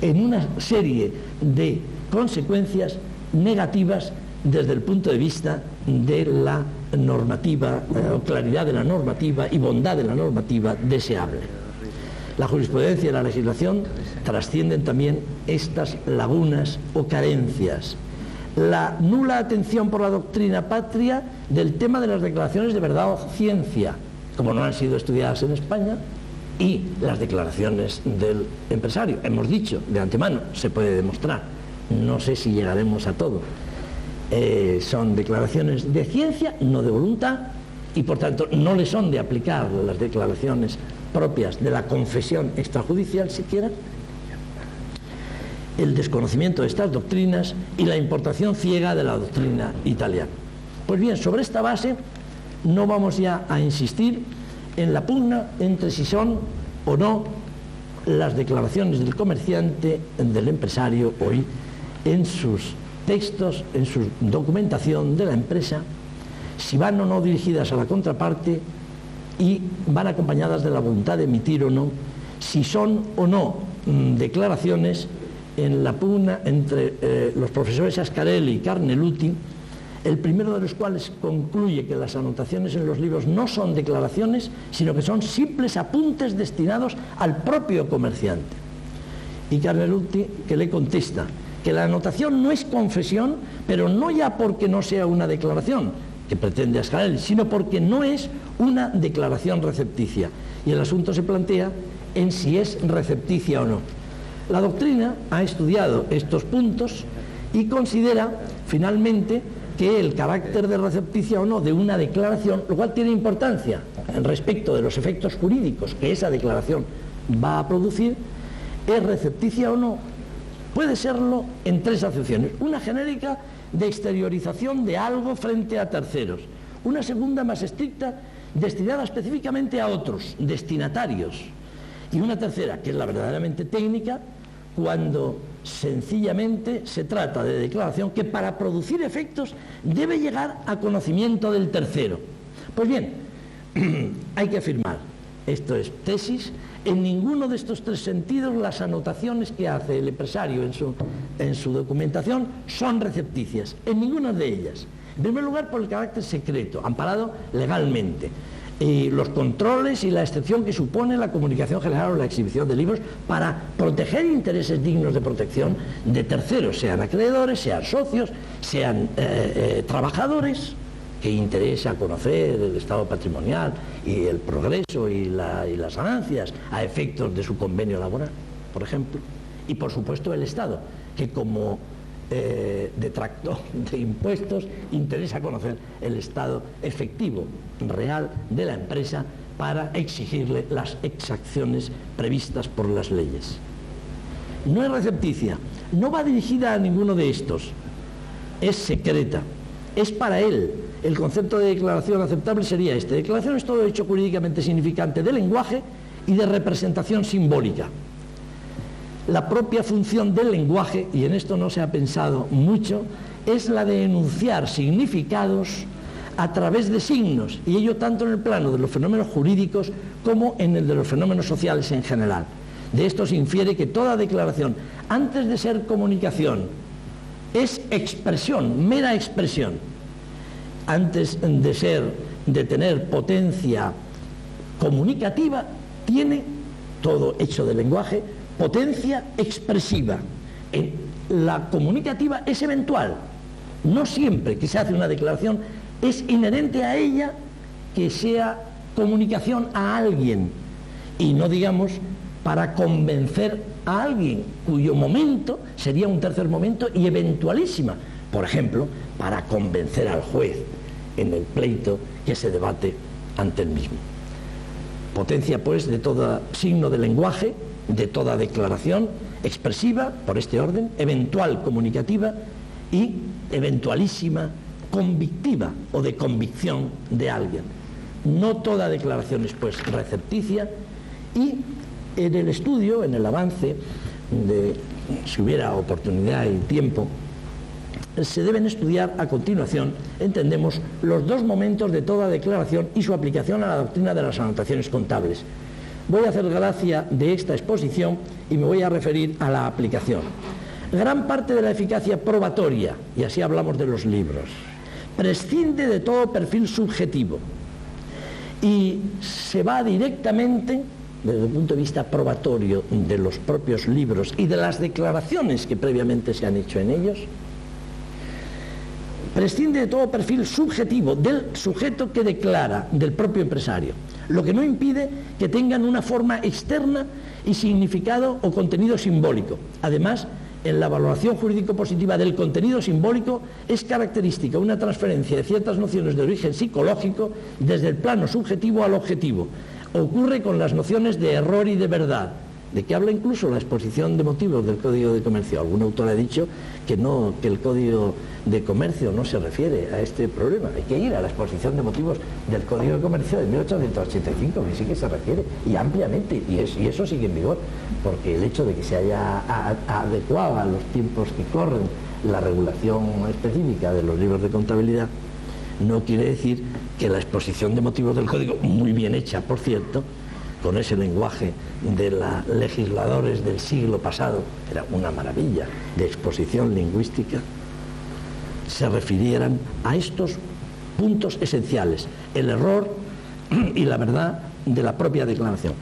en una serie de consecuencias negativas desde el punto de vista de la normativa, claridad de la normativa y bondad de la normativa deseable. La jurisprudencia y la legislación trascienden también estas lagunas o carencias. La nula atención por la doctrina patria del tema de las declaraciones de verdad o ciencia, como no han sido estudiadas en España, y las declaraciones del empresario. Hemos dicho de antemano, se puede demostrar, no sé si llegaremos a todo, son declaraciones de ciencia, no de voluntad, y por tanto no le son de aplicar las declaraciones propias de la confesión extrajudicial siquiera. El desconocimiento de estas doctrinas y la importación ciega de la doctrina italiana. Pues bien, sobre esta base no vamos ya a insistir en la pugna entre si son o no las declaraciones del comerciante, del empresario hoy, en sus textos, en su documentación de la empresa, si van o no dirigidas a la contraparte y van acompañadas de la voluntad de emitir o no, si son o no declaraciones en la pugna entre los profesores Ascarelli y Carneluti, el primero de los cuales concluye que las anotaciones en los libros no son declaraciones, sino que son simples apuntes destinados al propio comerciante. Y Carneluti que le contesta que la anotación no es confesión, pero no ya porque no sea una declaración, que pretende Ascarelli, sino porque no es una declaración recepticia. Y el asunto se plantea en si es recepticia o no. La doctrina ha estudiado estos puntos y considera finalmente que el carácter de recepticia o no de una declaración, lo cual tiene importancia respecto de los efectos jurídicos que esa declaración va a producir, es recepticia o no, puede serlo en tres acepciones. Una genérica de exteriorización de algo frente a terceros, una segunda más estricta destinada específicamente a otros destinatarios, y una tercera, que es la verdaderamente técnica, cuando sencillamente se trata de declaración que para producir efectos debe llegar a conocimiento del tercero. Pues bien, hay que afirmar, esto es tesis, en ninguno de estos tres sentidos las anotaciones que hace el empresario en su documentación son recepticias, en ninguna de ellas. En primer lugar, por el carácter secreto, amparado legalmente. y los controles y la excepción que supone la comunicación general o la exhibición de libros para proteger intereses dignos de protección de terceros, sean acreedores, sean socios, sean trabajadores, que interesa conocer el estado patrimonial y el progreso y las ganancias a efectos de su convenio laboral, por ejemplo. Y por supuesto el Estado, que como detractor de impuestos interesa conocer el estado efectivo, real de la empresa para exigirle las exacciones previstas por las leyes. No es recepticia, no va dirigida a ninguno de estos, es secreta, es para él. El concepto de declaración aceptable sería este: declaración es todo hecho jurídicamente significante de lenguaje y de representación simbólica. La propia función del lenguaje, y en esto no se ha pensado mucho, es la de enunciar significados a través de signos, y ello tanto en el plano de los fenómenos jurídicos como en el de los fenómenos sociales en general. De esto se infiere que toda declaración, antes de ser comunicación, es expresión, mera expresión. Antes de tener potencia comunicativa, tiene, todo hecho de lenguaje, potencia expresiva. La comunicativa es eventual. No siempre que se hace una declaración es inherente a ella que sea comunicación a alguien, y no digamos para convencer a alguien, cuyo momento sería un tercer momento y eventualísima. Por ejemplo, para convencer al juez en el pleito que se debate ante el mismo. Potencia, pues, de todo signo de lenguaje, de toda declaración expresiva, por este orden, eventual comunicativa y eventualísima convictiva o de convicción de alguien. No toda declaración es, pues, recepticia, y en el estudio, en el avance, si hubiera oportunidad y tiempo, se deben estudiar a continuación, entendemos, los dos momentos de toda declaración y su aplicación a la doctrina de las anotaciones contables. Voy a hacer gracia de esta exposición y me voy a referir a la aplicación. Gran parte de la eficacia probatoria, y así hablamos de los libros, prescinde de todo perfil subjetivo y se va directamente, desde el punto de vista probatorio de los propios libros y de las declaraciones que previamente se han hecho en ellos, prescinde de todo perfil subjetivo del sujeto que declara, del propio empresario, lo que no impide que tengan una forma externa y significado o contenido simbólico. Además, en la valoración jurídico-positiva del contenido simbólico es característica una transferencia de ciertas nociones de origen psicológico desde el plano subjetivo al objetivo. Ocurre con las nociones de error y de verdad, de que habla incluso la exposición de motivos del Código de Comercio. Algún autor ha dicho que no, que el Código de Comercio no se refiere a este problema. Hay que ir a la exposición de motivos del Código de Comercio de 1885, que sí que se refiere, y ampliamente, y eso sigue en vigor, porque el hecho de que se haya adecuado a los tiempos que corren la regulación específica de los libros de contabilidad, no quiere decir que la exposición de motivos del Código, muy bien hecha, por cierto, con ese lenguaje de los legisladores del siglo pasado, era una maravilla de exposición lingüística, se refirieran a estos puntos esenciales, el error y la verdad de la propia declaración.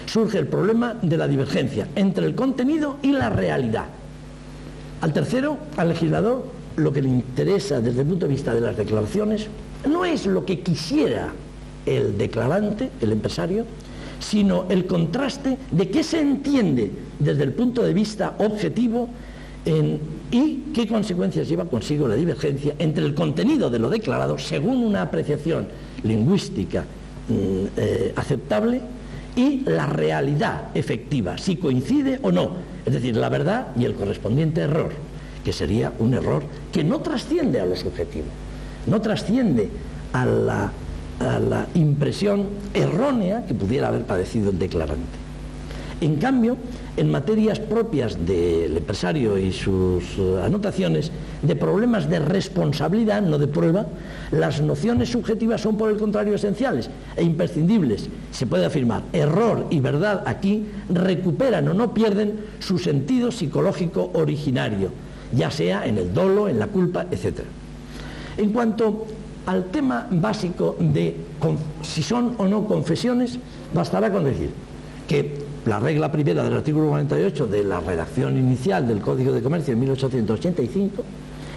Surge el problema de la divergencia entre el contenido y la realidad. Al tercero, al legislador, lo que le interesa desde el punto de vista de las declaraciones no es lo que quisiera el declarante, el empresario, sino el contraste de qué se entiende desde el punto de vista objetivo y qué consecuencias lleva consigo la divergencia entre el contenido de lo declarado según una apreciación lingüística aceptable y la realidad efectiva, si coincide o no, es decir, la verdad y el correspondiente error, que sería un error que no trasciende a lo subjetivo, no trasciende a la impresión errónea que pudiera haber padecido el declarante. En cambio, en materias propias del empresario y sus anotaciones de problemas de responsabilidad, no de prueba, las nociones subjetivas son por el contrario esenciales e imprescindibles. Se puede afirmar, error y verdad aquí recuperan o no pierden su sentido psicológico originario, ya sea en el dolo, en la culpa, etc. En cuanto al tema básico de si son o no confesiones, bastará con decir que la regla primera del artículo 48 de la redacción inicial del Código de Comercio en 1885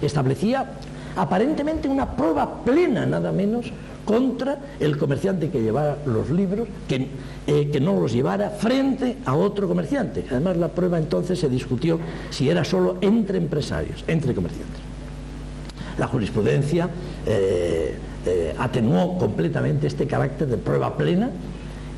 establecía aparentemente una prueba plena, nada menos, contra el comerciante que llevara los libros, que no los llevara frente a otro comerciante. Además, la prueba entonces se discutió si era solo entre empresarios, entre comerciantes. La jurisprudencia atenuó completamente este carácter de prueba plena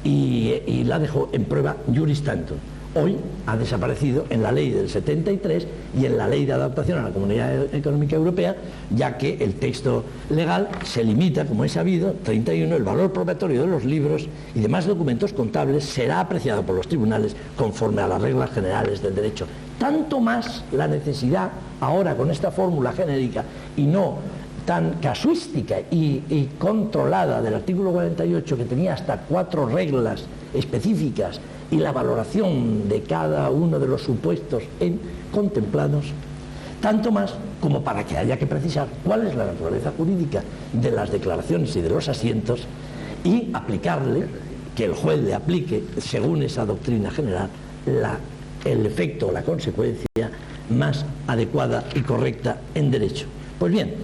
y la dejó en prueba juris tantum. Hoy ha desaparecido en la ley del 73 y en la ley de adaptación a la Comunidad Económica Europea, ya que el texto legal se limita, como es sabido, 31, el valor probatorio de los libros y demás documentos contables será apreciado por los tribunales conforme a las reglas generales del derecho. Tanto más la necesidad, ahora con esta fórmula genérica y no tan casuística y controlada del artículo 48, que tenía hasta 4 reglas específicas y la valoración de cada uno de los supuestos contemplados, tanto más como para que haya que precisar cuál es la naturaleza jurídica de las declaraciones y de los asientos y aplicarle, que el juez le aplique, según esa doctrina general, el efecto o la consecuencia más adecuada y correcta en derecho. Pues bien,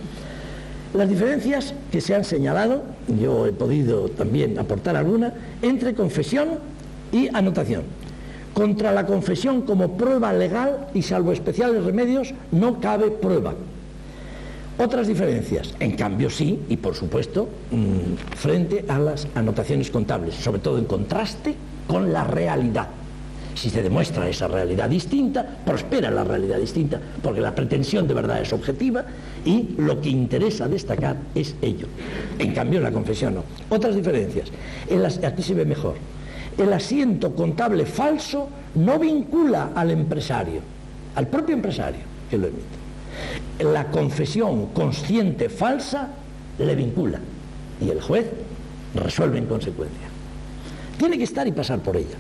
las diferencias que se han señalado, yo he podido también aportar alguna, entre confesión y anotación. Contra la confesión como prueba legal y salvo especiales remedios no cabe prueba. Otras diferencias, en cambio sí, y por supuesto, frente a las anotaciones contables, sobre todo en contraste con la realidad. Si se demuestra esa realidad distinta, prospera la realidad distinta, porque la pretensión de verdad es objetiva y lo que interesa destacar es ello. En cambio, en la confesión no. Otras diferencias, aquí se ve mejor. El asiento contable falso no vincula al empresario, al propio empresario que lo emite. La confesión consciente falsa le vincula y el juez resuelve en consecuencia. Tiene que estar y pasar por ella.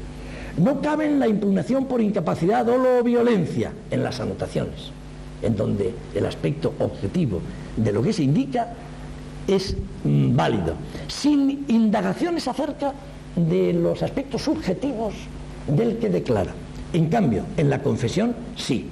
No cabe en la impugnación por incapacidad, dolo o violencia en las anotaciones, en donde el aspecto objetivo de lo que se indica es válido, sin indagaciones acerca de los aspectos subjetivos del que declara. En cambio, en la confesión, sí.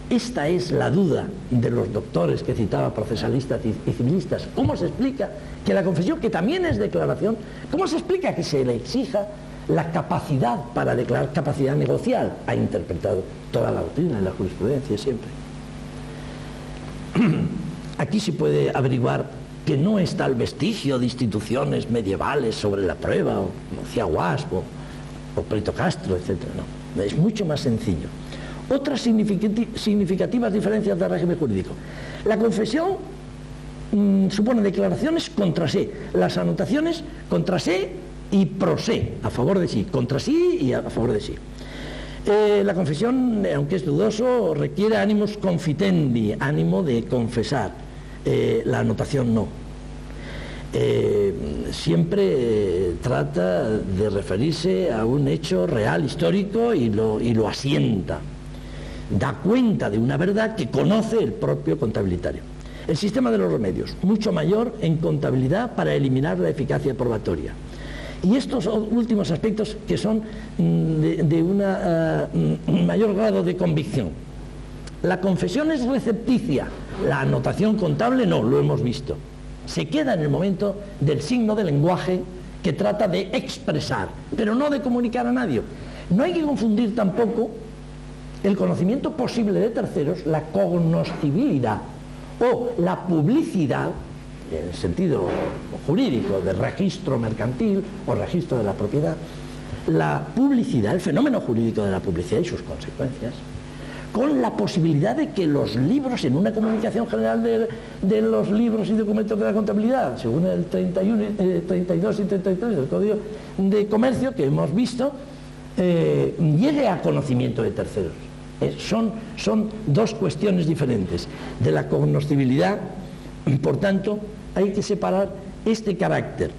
Esta es la duda de los doctores que citaba, procesalistas y civilistas. ¿Cómo se explica que la confesión, que también es declaración, cómo se explica que se le exija la capacidad para declarar, capacidad negocial? Ha interpretado toda la doctrina y la jurisprudencia siempre. Aquí se puede averiguar que no está el vestigio de instituciones medievales sobre la prueba, o como decía Guasp o Prieto Castro, etc. No, es mucho más sencillo. Otras significativas diferencias del régimen jurídico. La confesión supone declaraciones contra se, las anotaciones contra se y pro se, a favor de sí, contra sí y a favor de sí. La confesión, aunque es dudoso, requiere animus confitendi, ánimo de confesar. La anotación no. Siempre trata de referirse a un hecho real, histórico, y lo asienta. Da cuenta de una verdad que conoce el propio contabilitario. El sistema de los remedios, mucho mayor en contabilidad para eliminar la eficacia probatoria. Y estos últimos aspectos que son de un mayor grado de convicción. La confesión es recepticia, la anotación contable no, lo hemos visto. Se queda en el momento del signo de lenguaje que trata de expresar, pero no de comunicar a nadie. No hay que confundir tampoco el conocimiento posible de terceros, la cognoscibilidad o la publicidad, en el sentido jurídico de registro mercantil o registro de la propiedad, la publicidad, el fenómeno jurídico de la publicidad y sus consecuencias, con la posibilidad de que los libros, en una comunicación general de los libros y documentos de la contabilidad, según el 32 y 33 del Código de Comercio que hemos visto, llegue a conocimiento de terceros. Son dos cuestiones diferentes. De la cognoscibilidad, por tanto, hay que separar este carácter.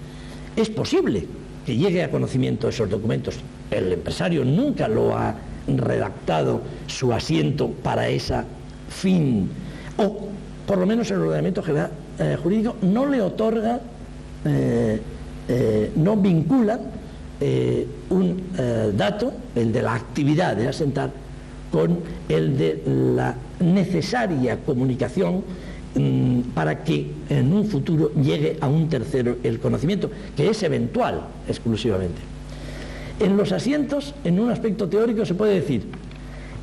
Es posible que llegue a conocimiento de esos documentos. El empresario nunca lo ha redactado su asiento para ese fin, o por lo menos el ordenamiento jurídico no le otorga, no vincula un dato, el de la actividad de asentar, con el de la necesaria comunicación para que en un futuro llegue a un tercero el conocimiento, que es eventual exclusivamente. En los asientos, en un aspecto teórico se puede decir,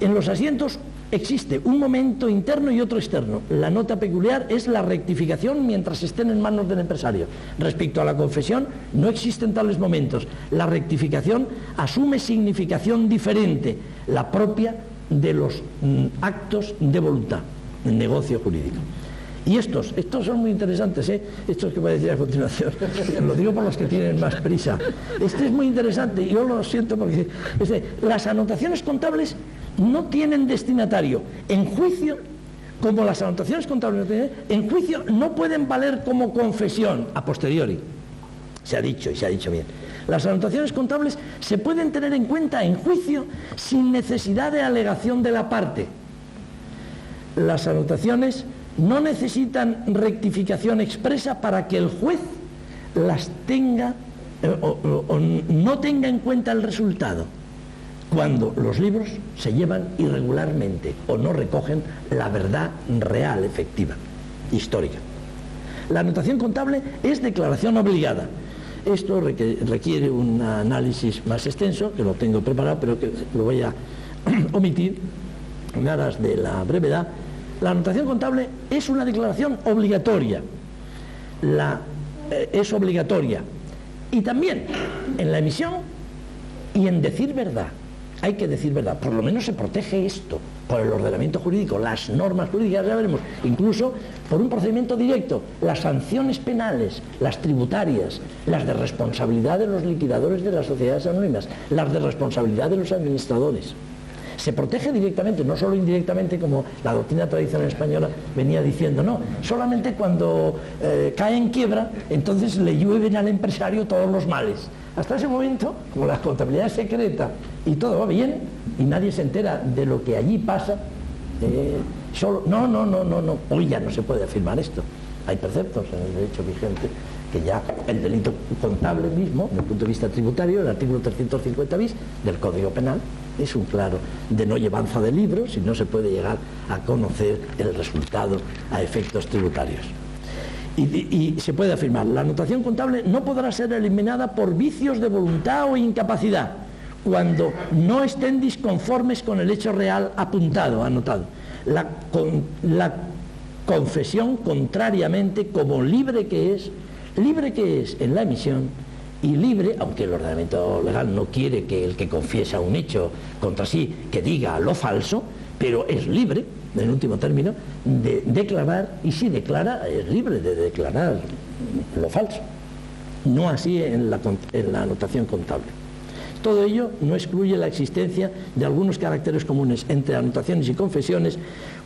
en los asientos existe un momento interno y otro externo. La nota peculiar es la rectificación mientras estén en manos del empresario. Respecto a la confesión, no existen tales momentos. La rectificación asume significación diferente, la propia de los actos de voluntad, en negocio jurídico. Y estos son muy interesantes, estos que voy a decir a continuación. Lo digo por los que tienen más prisa. Este es muy interesante, yo lo siento porque las anotaciones contables no tienen destinatario. En juicio, como las anotaciones contables no tienen, en juicio no pueden valer como confesión a posteriori. Se ha dicho y se ha dicho bien. Las anotaciones contables se pueden tener en cuenta en juicio sin necesidad de alegación de la parte. Las anotaciones no necesitan rectificación expresa para que el juez las tenga o no tenga en cuenta el resultado, cuando los libros se llevan irregularmente o no recogen la verdad real, efectiva, histórica. La anotación contable es declaración obligada. Esto requiere un análisis más extenso, que lo tengo preparado, pero que lo voy a omitir en aras de la brevedad. La anotación contable es una declaración obligatoria. Es obligatoria. Y también en la emisión y en decir verdad. Hay que decir verdad. Por lo menos se protege esto por el ordenamiento jurídico, las normas jurídicas, ya veremos, incluso por un procedimiento directo, las sanciones penales, las tributarias, las de responsabilidad de los liquidadores de las sociedades anónimas, las de responsabilidad de los administradores. Se protege directamente, no solo indirectamente, como la doctrina tradicional española venía diciendo, no, solamente cuando cae en quiebra, entonces le llueven al empresario todos los males. Hasta ese momento, como la contabilidad es secreta y todo va bien, y nadie se entera de lo que allí pasa, no, hoy ya no se puede afirmar esto. Hay preceptos en el derecho vigente que ya el delito contable mismo, desde el punto de vista tributario, el artículo 350 bis del Código Penal, es un claro de no llevanza de libros y no se puede llegar a conocer el resultado a efectos tributarios. Y se puede afirmar, la anotación contable no podrá ser eliminada por vicios de voluntad o incapacidad, cuando no estén disconformes con el hecho real apuntado, anotado. La confesión, contrariamente, como libre que es en la emisión, y libre, aunque el ordenamiento legal no quiere que el que confiesa un hecho contra sí que diga lo falso, pero es libre, en último término, de declarar, y si declara, es libre de declarar lo falso. No así en la anotación contable. Todo ello no excluye la existencia de algunos caracteres comunes entre anotaciones y confesiones,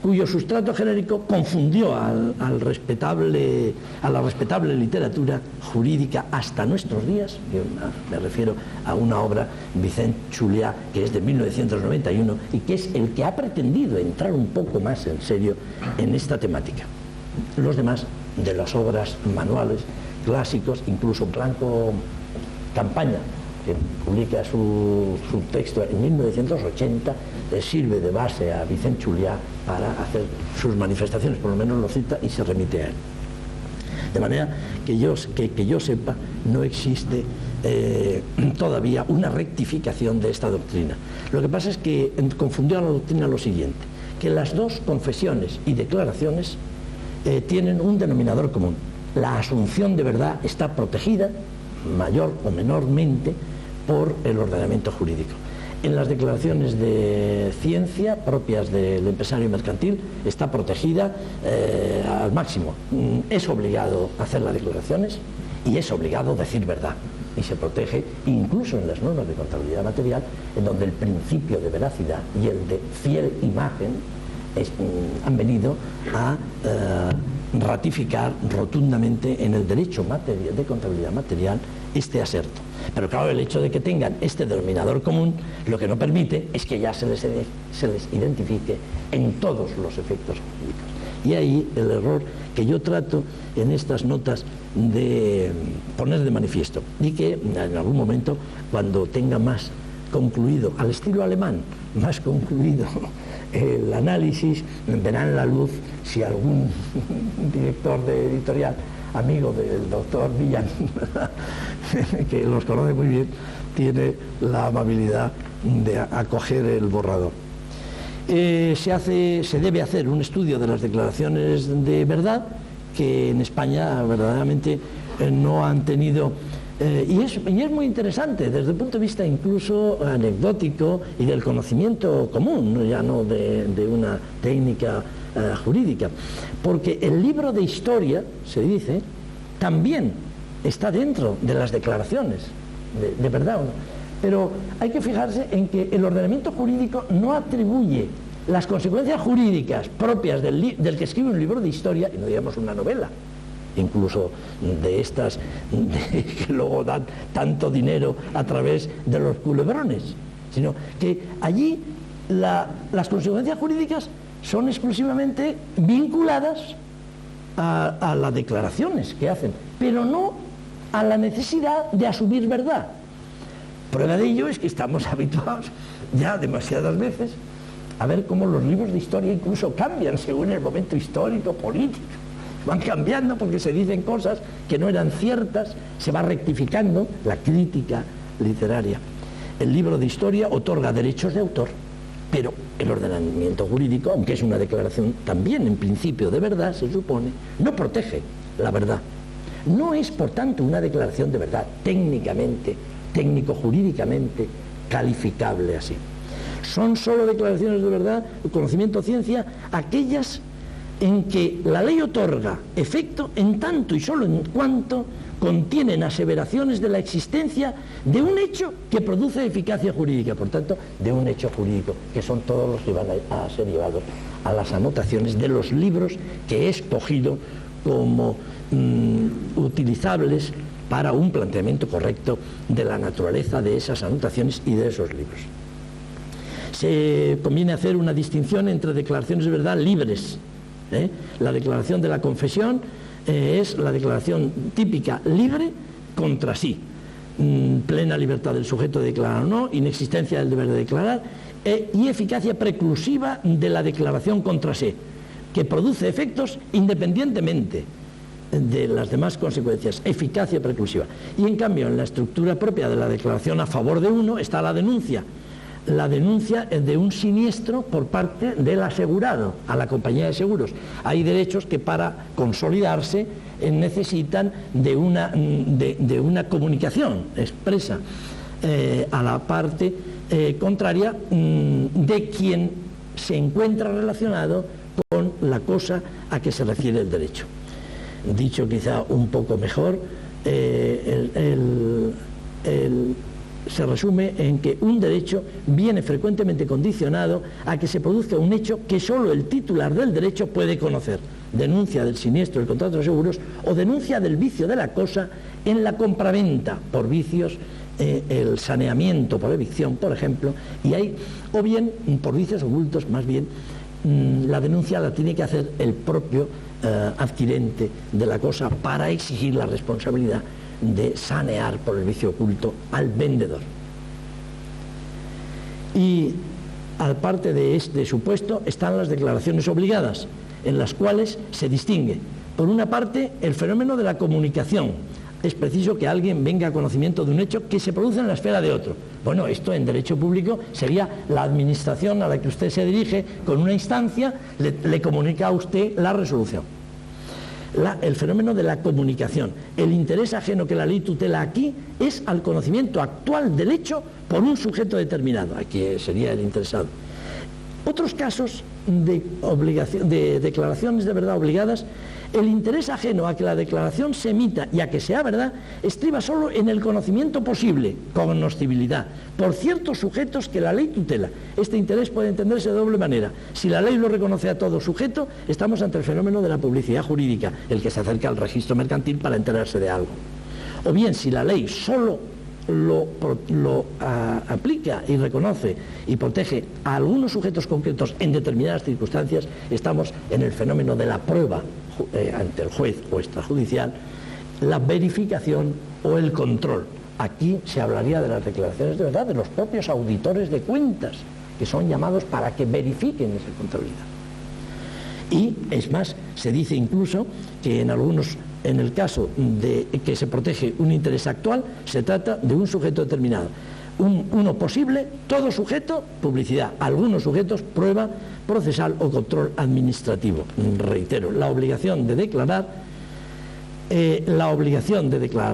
cuyo sustrato genérico confundió a la respetable literatura jurídica hasta nuestros días. Yo me refiero a una obra, Vicent Juliá, que es de 1991 y que es el que ha pretendido entrar un poco más en serio en esta temática. Los demás, de las obras manuales clásicos, incluso Blanco Campaña, que publica su texto en 1980, sirve de base a Vicent Juliá para hacer sus manifestaciones, por lo menos lo cita y se remite a él. De manera que yo sepa, no existe todavía una rectificación de esta doctrina. Lo que pasa es que confundió a la doctrina lo siguiente, que las dos confesiones y declaraciones tienen un denominador común. La asunción de verdad está protegida, mayor o menormente, por el ordenamiento jurídico. En las declaraciones de ciencia propias del empresario mercantil está protegida al máximo. Es obligado hacer las declaraciones y es obligado decir verdad. Y se protege incluso en las normas de contabilidad material, en donde el principio de veracidad y el de fiel imagen han venido a ratificar rotundamente en el derecho de contabilidad material este aserto. Pero claro, el hecho de que tengan este denominador común lo que no permite es que ya se les identifique en todos los efectos jurídicos. Y ahí el error que yo trato en estas notas de poner de manifiesto, y que en algún momento, cuando tenga más concluido, al estilo alemán, más concluido el análisis, verán la luz si algún director de editorial, amigo del doctor Villan, que los conoce muy bien, tiene la amabilidad de acoger el borrador. Se debe hacer un estudio de las declaraciones de verdad, que en España verdaderamente no han tenido, y es muy interesante desde el punto de vista incluso anecdótico y del conocimiento común, ya no de una técnica jurídica, porque el libro de historia, se dice, también está dentro de las declaraciones de verdad, pero hay que fijarse en que el ordenamiento jurídico no atribuye las consecuencias jurídicas propias del que escribe un libro de historia, y no digamos una novela, incluso de estas que luego dan tanto dinero a través de los culebrones, sino que allí las consecuencias jurídicas son exclusivamente vinculadas a las declaraciones que hacen, pero no a la necesidad de asumir verdad. Prueba de ello es que estamos habituados ya demasiadas veces a ver cómo los libros de historia incluso cambian según el momento histórico, político. Van cambiando porque se dicen cosas que no eran ciertas, se va rectificando la crítica literaria. El libro de historia otorga derechos de autor, pero el ordenamiento jurídico, aunque es una declaración también en principio de verdad, se supone, no protege la verdad. No es, por tanto, una declaración de verdad técnicamente, técnico-jurídicamente calificable así. Son solo declaraciones de verdad, conocimiento, ciencia, aquellas en que la ley otorga efecto en tanto y solo en cuanto contienen aseveraciones de la existencia de un hecho que produce eficacia jurídica, por tanto, de un hecho jurídico, que son todos los que van a ser llevados a las anotaciones de los libros que he escogido como utilizables para un planteamiento correcto de la naturaleza de esas anotaciones y de esos libros. Se conviene hacer una distinción entre declaraciones de verdad libres. La declaración de la confesión es la declaración típica libre contra sí, plena libertad del sujeto de declarar o no, inexistencia del deber de declarar y eficacia preclusiva de la declaración contra sí, que produce efectos independientemente de las demás consecuencias, eficacia preclusiva. Y en cambio, en la estructura propia de la declaración a favor de uno está la denuncia de un siniestro por parte del asegurado a la compañía de seguros. Hay derechos que para consolidarse necesitan de una comunicación expresa a la parte contraria de quien se encuentra relacionado con la cosa a que se refiere el derecho. Dicho quizá un poco mejor, se resume en que un derecho viene frecuentemente condicionado a que se produzca un hecho que solo el titular del derecho puede conocer. Denuncia del siniestro del contrato de seguros o denuncia del vicio de la cosa en la compraventa por vicios, el saneamiento por evicción, por ejemplo, o bien por vicios ocultos, más bien la denuncia la tiene que hacer el propio adquirente de la cosa para exigir la responsabilidad de sanear por el vicio oculto al vendedor. Y aparte de este supuesto están las declaraciones obligadas, en las cuales se distingue, por una parte, el fenómeno de la comunicación. Es preciso que alguien venga a conocimiento de un hecho que se produce en la esfera de otro. Bueno, esto en derecho público sería la administración a la que usted se dirige con una instancia, le comunica a usted la resolución. El fenómeno de la comunicación. El interés ajeno que la ley tutela aquí es al conocimiento actual del hecho por un sujeto determinado. Aquí sería el interesado. Otros casos de declaraciones de verdad obligadas, el interés ajeno a que la declaración se emita y a que sea verdad estriba solo en el conocimiento posible, cognoscibilidad, por ciertos sujetos que la ley tutela. Este interés puede entenderse de doble manera. Si la ley lo reconoce a todo sujeto, estamos ante el fenómeno de la publicidad jurídica, el que se acerca al registro mercantil para enterarse de algo. O bien, si la ley solo lo aplica y reconoce y protege a algunos sujetos concretos en determinadas circunstancias, estamos en el fenómeno de la prueba ante el juez o extrajudicial, la verificación o el control. Aquí se hablaría de las declaraciones de verdad de los propios auditores de cuentas, que son llamados para que verifiquen esa contabilidad. Y es más, se dice incluso que en el caso de que se protege un interés actual, se trata de un sujeto determinado. Uno posible, todo sujeto, publicidad. Algunos sujetos, prueba procesal o control administrativo. Reitero, la obligación de declarar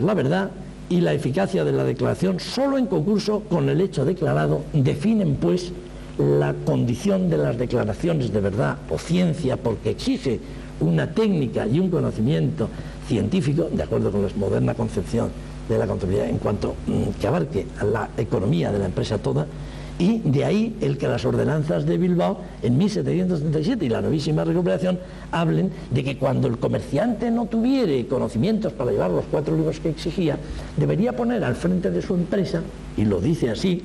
la verdad y la eficacia de la declaración solo en concurso con el hecho declarado definen, pues, la condición de las declaraciones de verdad o ciencia, porque exige una técnica y un conocimiento científico, de acuerdo con la moderna concepción de la contabilidad, en cuanto que abarque a la economía de la empresa toda, y de ahí el que las ordenanzas de Bilbao en 1737 y la novísima recuperación hablen de que cuando el comerciante no tuviere conocimientos para llevar los 4 libros que exigía, debería poner al frente de su empresa, y lo dice así,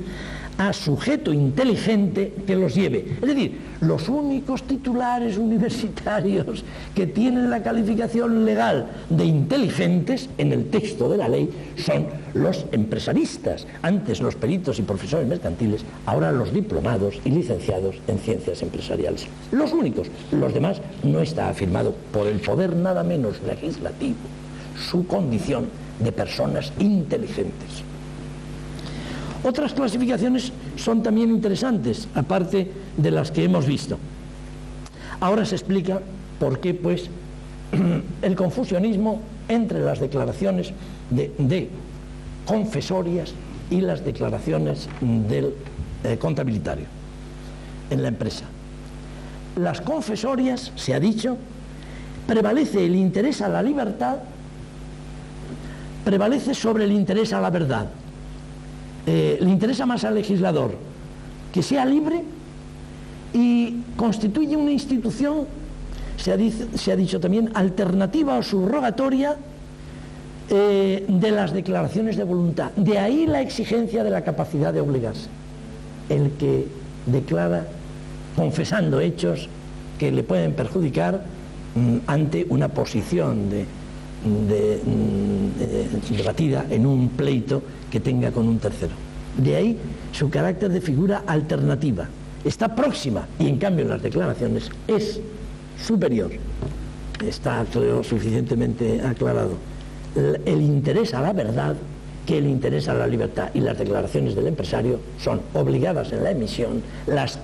a sujeto inteligente que los lleve. Es decir, los únicos titulares universitarios que tienen la calificación legal de inteligentes en el texto de la ley son los empresaristas. Antes los peritos y profesores mercantiles, ahora los diplomados y licenciados en ciencias empresariales. Los únicos. Los demás no está afirmado por el poder nada menos legislativo su condición de personas inteligentes. Otras clasificaciones son también interesantes, aparte de las que hemos visto. Ahora se explica por qué, pues, el confusionismo entre las declaraciones de confesorias y las declaraciones del contabilitario en la empresa. Las confesorias, se ha dicho, prevalece el interés a la libertad, prevalece sobre el interés a la verdad. Le interesa más al legislador que sea libre y constituye una institución, se ha dicho también, alternativa o subrogatoria de las declaraciones de voluntad. De ahí la exigencia de la capacidad de obligarse. El que declara confesando hechos que le pueden perjudicar ante una posición debatida en un pleito que tenga con un tercero. De ahí su carácter de figura alternativa. Está próxima y en cambio en las declaraciones es superior. Está, creo, suficientemente aclarado. El interés a la verdad que el interés a la libertad, y las declaraciones del empresario son obligadas en la emisión, las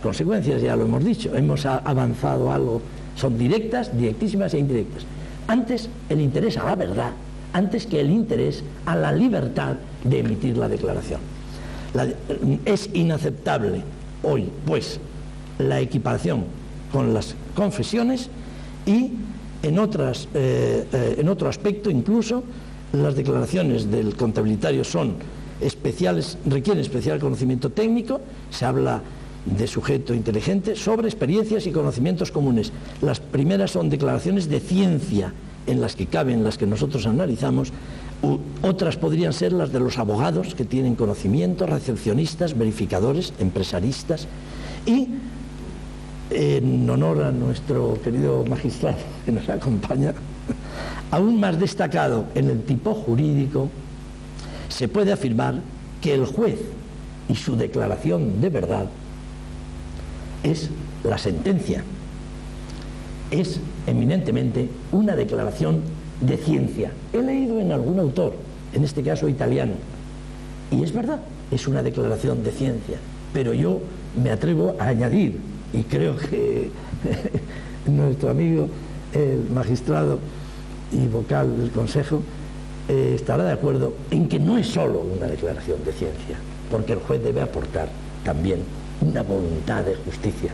consecuencias ya lo hemos dicho, hemos avanzado algo, son directas, directísimas e indirectas. Antes el interés a la verdad, antes que el interés a la libertad de emitir la declaración. Es inaceptable hoy, pues, la equiparación con las confesiones y en otro aspecto incluso las declaraciones del contabilitario son especiales, requieren especial conocimiento técnico, se habla de sujeto inteligente sobre experiencias y conocimientos comunes. Las primeras son declaraciones de ciencia en las que caben, las que nosotros analizamos. Otras podrían ser las de los abogados que tienen conocimientos, recepcionistas, verificadores, empresaristas. Y en honor a nuestro querido magistrado que nos acompaña, aún más destacado en el tipo jurídico, se puede afirmar que el juez y su declaración de verdad es la sentencia, es eminentemente una declaración de ciencia. He leído en algún autor, en este caso italiano, y es verdad, es una declaración de ciencia, pero yo me atrevo a añadir, y creo que nuestro amigo el magistrado y vocal del Consejo estará de acuerdo en que no es solo una declaración de ciencia, porque el juez debe aportar también una voluntad de justicia.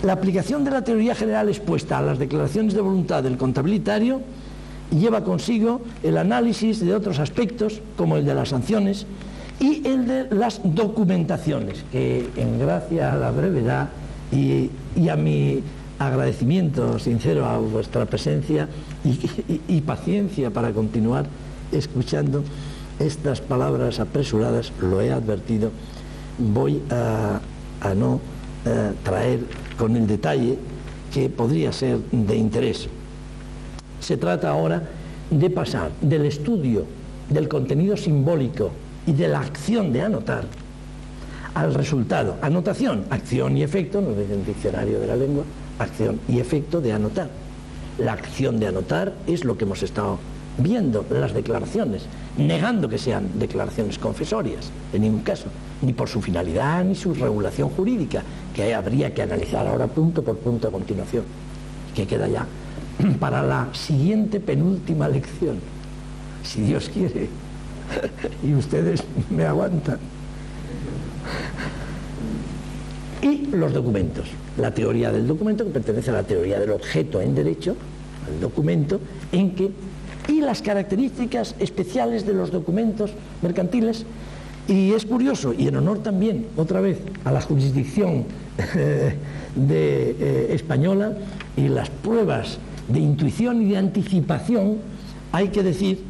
La aplicación de la teoría general expuesta a las declaraciones de voluntad del contabilitario lleva consigo el análisis de otros aspectos, como el de las sanciones y el de las documentaciones, que en gracia a la brevedad y a mi agradecimiento sincero a vuestra presencia y paciencia para continuar escuchando estas palabras apresuradas, lo he advertido, voy a no traer con el detalle que podría ser de interés. Se trata ahora de pasar del estudio del contenido simbólico y de la acción de anotar al resultado. Anotación, acción y efecto, nos dice el diccionario de la lengua, acción y efecto de anotar. La acción de anotar es lo que hemos estado viendo, las declaraciones, negando que sean declaraciones confesorias, en ningún caso, ni por su finalidad ni su regulación jurídica, que habría que analizar ahora punto por punto a continuación, que queda ya para la siguiente penúltima lección, si Dios quiere, y ustedes me aguantan. Y los documentos, la teoría del documento, que pertenece a la teoría del objeto en derecho, al documento, en que, y las características especiales de los documentos mercantiles. Y es curioso, y en honor también, otra vez, a la jurisdicción española y las pruebas de intuición y de anticipación, hay que decir,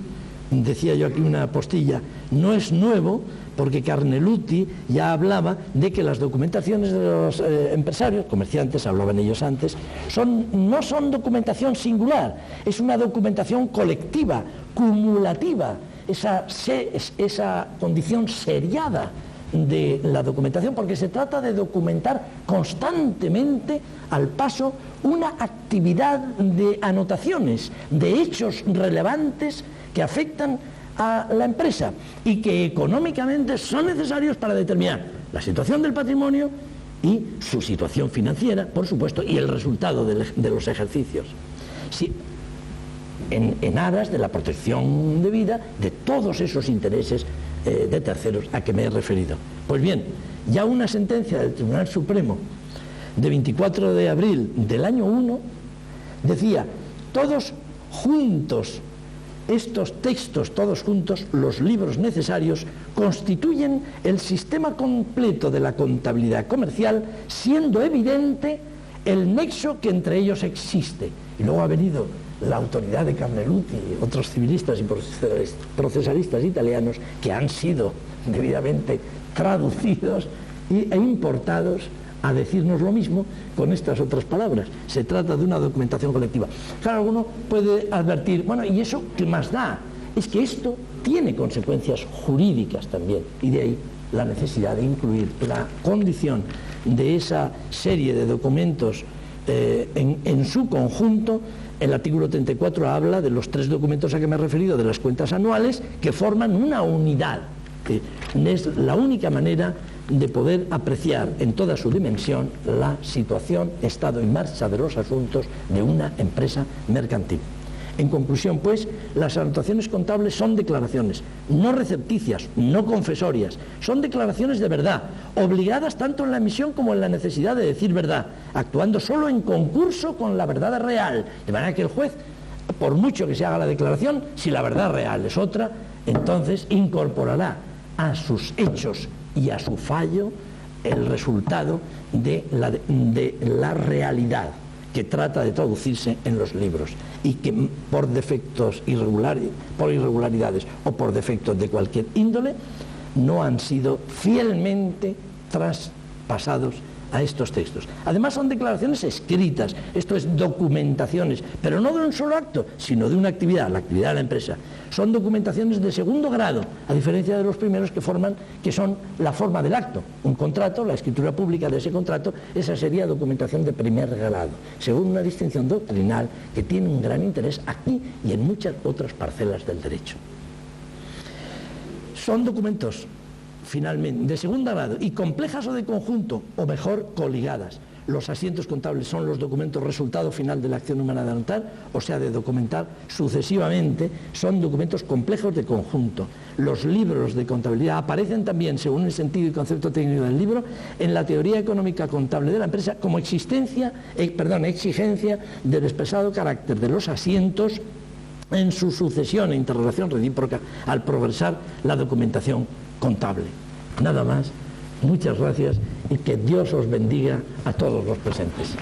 decía yo aquí una postilla, no es nuevo, porque Carneluti ya hablaba de que las documentaciones de los empresarios, comerciantes, hablaban ellos antes, no son documentación singular, es una documentación colectiva, cumulativa, esa condición seriada de la documentación, porque se trata de documentar constantemente al paso una actividad de anotaciones, de hechos relevantes que afectan a la empresa y que económicamente son necesarios para determinar la situación del patrimonio y su situación financiera, por supuesto, y el resultado de los ejercicios. Sí, en aras de la protección de vida de todos esos intereses de terceros a que me he referido. Pues bien, ya una sentencia del Tribunal Supremo de 24 de abril del año 1 decía, todos juntos, estos textos, todos juntos, los libros necesarios, constituyen el sistema completo de la contabilidad comercial, siendo evidente el nexo que entre ellos existe. Y luego ha venido la autoridad de Carneluti y otros civilistas y procesalistas italianos que han sido debidamente traducidos e importados a decirnos lo mismo con estas otras palabras. Se trata de una documentación colectiva. Claro, alguno puede advertir, bueno, ¿y eso qué más da? Es que esto tiene consecuencias jurídicas también, y de ahí la necesidad de incluir la condición de esa serie de documentos en su conjunto. El artículo 34 habla de los 3 documentos a que me he referido, de las cuentas anuales, que forman una unidad. Es la única manera de poder apreciar en toda su dimensión la situación, estado y marcha de los asuntos de una empresa mercantil. En conclusión, pues, las anotaciones contables son declaraciones no recepticias, no confesorias, son declaraciones de verdad, obligadas tanto en la emisión como en la necesidad de decir verdad, actuando solo en concurso con la verdad real, de manera que el juez, por mucho que se haga la declaración, si la verdad real es otra, entonces incorporará a sus hechos y a su fallo el resultado de la realidad que trata de traducirse en los libros y que por defectos por irregularidades o por defectos de cualquier índole no han sido fielmente traspasados a estos textos. Además son declaraciones escritas, esto es documentaciones, pero no de un solo acto, sino de una actividad, la actividad de la empresa. Son documentaciones de segundo grado, a diferencia de los primeros que son la forma del acto. Un contrato, la escritura pública de ese contrato, esa sería documentación de primer grado, según una distinción doctrinal que tiene un gran interés aquí y en muchas otras parcelas del derecho. Son documentos finalmente de segundo grado y complejas o de conjunto, o mejor, coligadas. Los asientos contables son los documentos resultado final de la acción humana de anotar, o sea, de documentar sucesivamente, son documentos complejos de conjunto. Los libros de contabilidad aparecen también, según el sentido y concepto técnico del libro, en la teoría económica contable de la empresa como exigencia del expresado carácter de los asientos en su sucesión e interrelación recíproca al progresar la documentación contable. Nada más, muchas gracias y que Dios os bendiga a todos los presentes.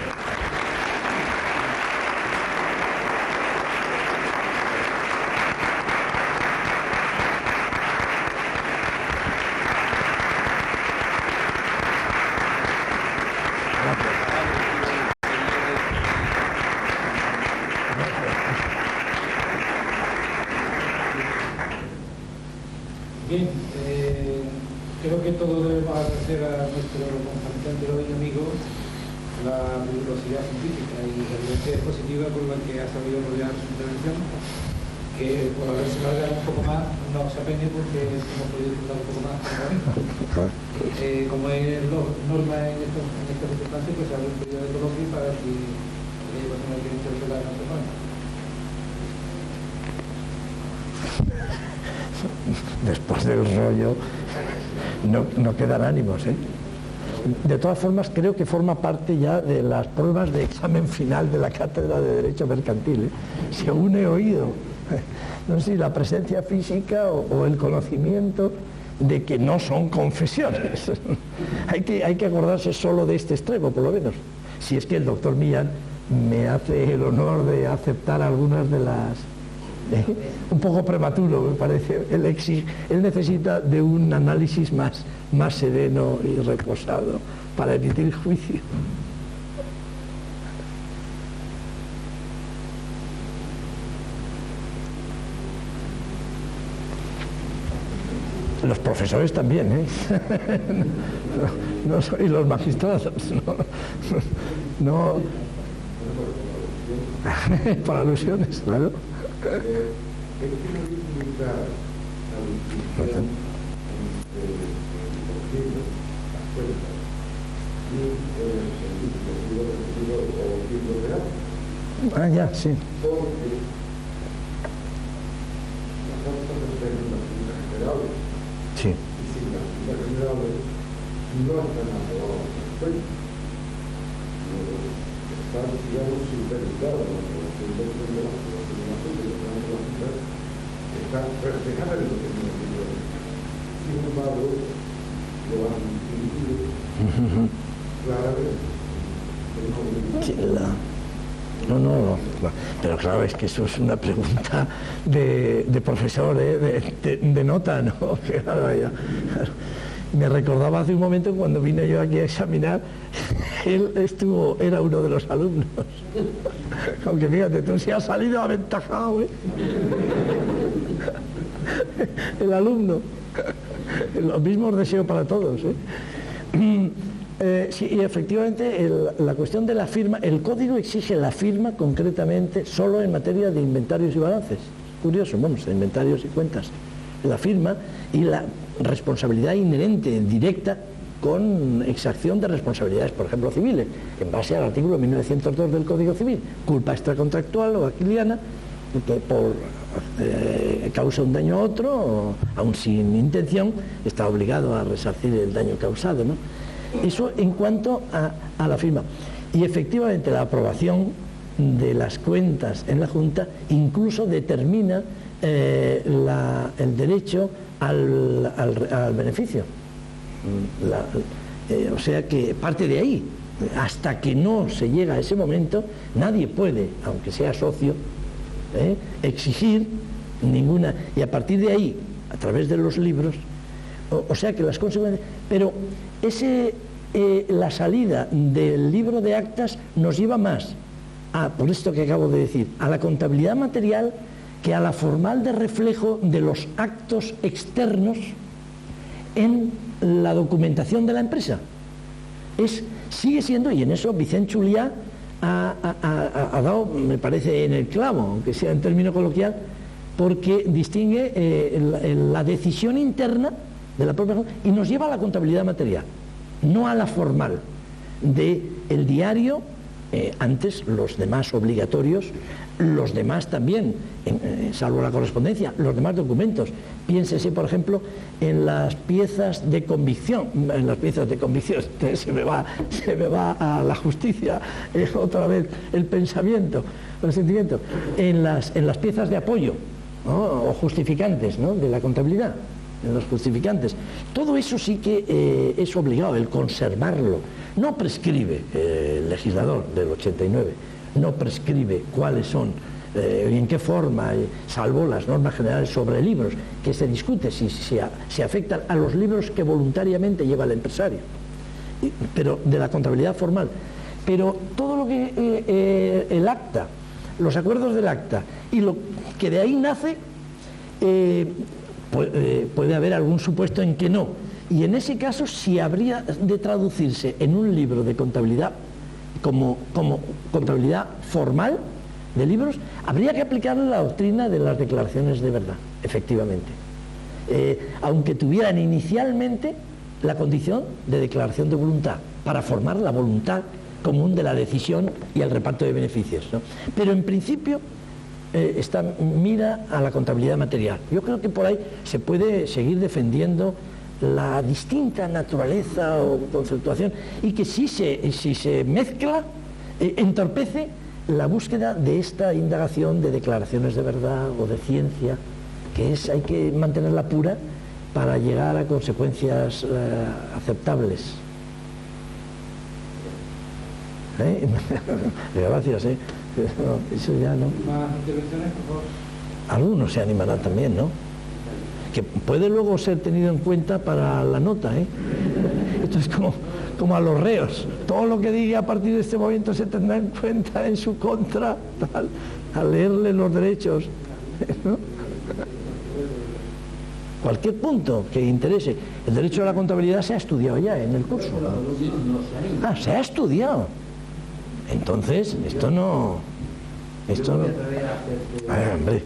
reconocer a nuestro conferenciante hoy amigo la rigurosidad científica y la evidencia positiva con la que ha sabido rodear su intervención, que por haberse alargado un poco más no se apene porque hemos podido disfrutar un poco más como es norma en estas circunstancias, pues se abre un periodo de coloquio para que personas que interpelar no se muevan. Después del rollo no quedan ánimos, ¿eh? De todas formas, creo que forma parte ya de las pruebas de examen final de la Cátedra de Derecho Mercantil, ¿eh? Si aún he oído, no sé si la presencia física o el conocimiento de que no son confesiones. Hay que acordarse solo de este extremo, por lo menos. Si es que el doctor Millán me hace el honor de aceptar algunas de las... un poco prematuro, me parece. Él necesita de un análisis más sereno y reposado para emitir juicio. Los profesores también, ¿eh? Y los magistrados, no. Para alusiones, claro. Ah, ya, sí. Sí. Está reflejada en lo que nos digo. Sin embargo, lo han incluido claramente. Sí, no. Pero claro, es que eso es una pregunta de profesor, de nota, ¿no? Claro, me recordaba hace un momento cuando vine yo aquí a examinar, él era uno de los alumnos. Aunque fíjate, tú sí has salido aventajado, ¿eh? El alumno. Los mismos deseos para todos, ¿eh? Sí, y efectivamente la cuestión de la firma, el código exige la firma concretamente solo en materia de inventarios y balances. Curioso, vamos, de inventarios y cuentas. La firma y la responsabilidad inherente, directa, con exacción de responsabilidades, por ejemplo, civiles, en base al artículo 1902 del Código Civil, culpa extracontractual o aquiliana, que por causa un daño a otro, aun sin intención, está obligado a resarcir el daño causado, ¿no? Eso en cuanto a la firma. Y efectivamente la aprobación de las cuentas en la Junta incluso determina el derecho al beneficio. O sea que parte de ahí. Hasta que no se llega a ese momento, nadie puede, aunque sea socio, exigir ninguna. Y a partir de ahí, a través de los libros, o sea que las consecuencias... Pero la salida del libro de actas nos lleva más por esto que acabo de decir, a la contabilidad material que a la formal de reflejo de los actos externos en la documentación de la empresa. Sigue siendo, y en eso Vicent Julià ha dado, me parece, en el clavo, aunque sea en término coloquial, porque distingue la decisión interna de la propia y nos lleva a la contabilidad material, no a la formal del diario. Antes los demás obligatorios, los demás también, salvo la correspondencia, los demás documentos. Piénsese, por ejemplo, en las piezas de convicción. En las piezas de convicción se me va a la justicia otra vez el pensamiento, el sentimiento. En las piezas de apoyo, ¿no? O justificantes, ¿no? De la contabilidad, en los justificantes. Todo eso sí que es obligado, el conservarlo. No prescribe el legislador del 89, no prescribe cuáles son y en qué forma, salvo las normas generales sobre libros, que se discute si se afectan a los libros que voluntariamente lleva el empresario, pero de la contabilidad formal. Pero todo lo que el acta, los acuerdos del acta y lo que de ahí nace, puede haber algún supuesto en que no, Y en ese caso, si habría de traducirse en un libro de contabilidad como contabilidad formal de libros, habría que aplicarle la doctrina de las declaraciones de verdad, efectivamente. Aunque tuvieran inicialmente la condición de declaración de voluntad, para formar la voluntad común de la decisión y el reparto de beneficios, ¿no? Pero en principio mira a la contabilidad material. Yo creo que por ahí se puede seguir defendiendo la distinta naturaleza o conceptuación, y que si se mezcla, entorpece la búsqueda de esta indagación de declaraciones de verdad o de ciencia, que hay que mantenerla pura para llegar a consecuencias aceptables. Gracias, no, eso ya no. ¿Más intervenciones, por favor? Algunos se animarán también, ¿no? Que puede luego ser tenido en cuenta para la nota, ¿eh? Esto es como a los reos. Todo lo que diga a partir de este momento se tendrá en cuenta en su contra, al leerle los derechos, ¿no? Cualquier punto que interese. El derecho a la contabilidad se ha estudiado ya en el curso. Ah, se ha estudiado. Entonces, esto no... hombre.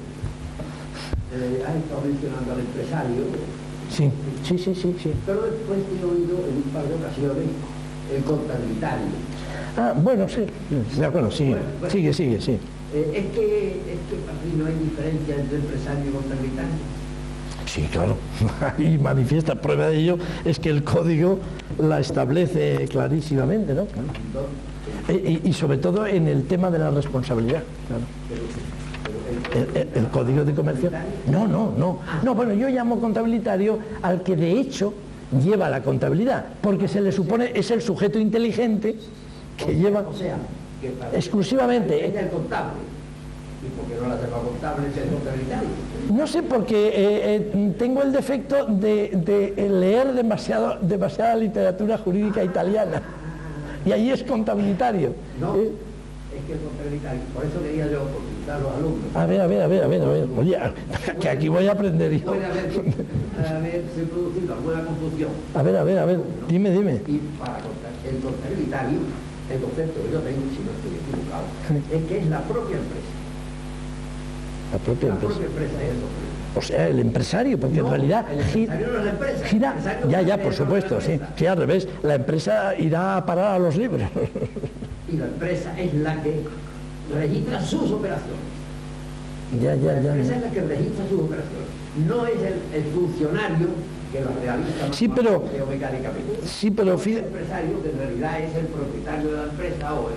Ha estado mencionando al empresario. Sí. Pero después he oído en un par de ocasiones el contabilitario. Ah, bueno, sí. De acuerdo, sigue, sí. Es que aquí no hay diferencia entre empresario y contabilitario. Sí, claro. Y manifiesta prueba de ello es que el código la establece clarísimamente, ¿no? Y sobre todo en el tema de la responsabilidad, claro. El código de comercio. No, bueno, yo llamo contabilitario al que de hecho lleva la contabilidad, porque se le supone es el sujeto inteligente que lleva, o sea, que exclusivamente. Es el contable. ¿Y por qué no la sepa contable es el contabilitario? No sé, porque tengo el defecto de leer demasiada literatura jurídica italiana, y ahí es contabilitario. No, es que el contabilitario, por eso quería yo consultar a los alumnos. A ver, oye, que aquí voy a aprender yo. Puede haberse producido alguna confusión. A ver, dime. Y para el contabilitario, el concepto que yo tengo, si no estoy equivocado, es que es la propia empresa. La propia empresa Es el contabilitario. O sea, el empresario, porque en realidad el empresario no es la empresa. ya, por supuesto, sí, al revés, la empresa irá a parar a los libros. Y la empresa es la que registra sus operaciones. Ya. La empresa es la que registra sus operaciones. No es el funcionario que las realiza Sí, pero es el empresario que en realidad es el propietario de la empresa o el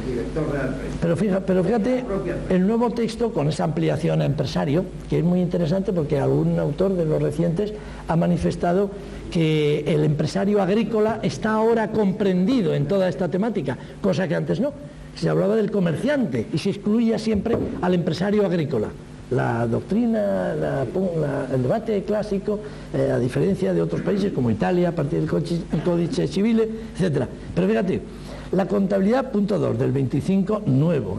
director de la empresa. Pero fíjate, el nuevo texto con esa ampliación a empresario, que es muy interesante porque algún autor de los recientes ha manifestado que el empresario agrícola está ahora comprendido en toda esta temática, cosa que antes no. Se hablaba del comerciante y se excluía siempre al empresario agrícola. La doctrina, el debate clásico, a diferencia de otros países como Italia, a partir del Códice Civile, etc. Pero fíjate, la contabilidad, punto 2, del 25, nuevo,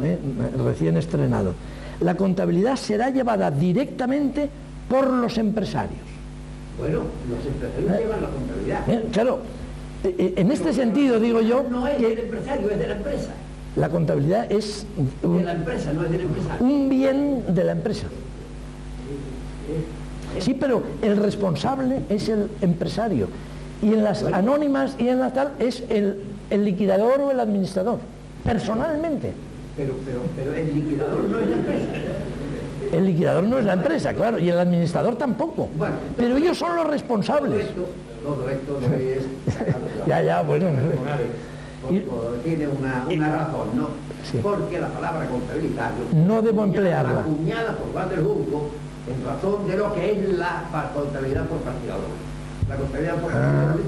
recién estrenado. La contabilidad será llevada directamente por los empresarios. Bueno, los empresarios llevan la contabilidad. Claro, en este sentido digo yo... No es del empresario, es de la empresa. La contabilidad es de la empresa, no es del empresario. Un bien de la empresa. Sí, pero el responsable es el empresario. Y en las anónimas y en las tal es el liquidador o el administrador, personalmente. Pero el liquidador no es la empresa. El liquidador no es la empresa, claro, y el administrador tampoco. Bueno, pero ellos son los responsables. Todo esto no es... ya, bueno... Tiene una razón, ¿no? Sí. Porque la palabra contabilitario no debo emplearla. Acuñada por Van der Hulco en razón de lo que es la contabilidad por partidador. La contabilidad por partidador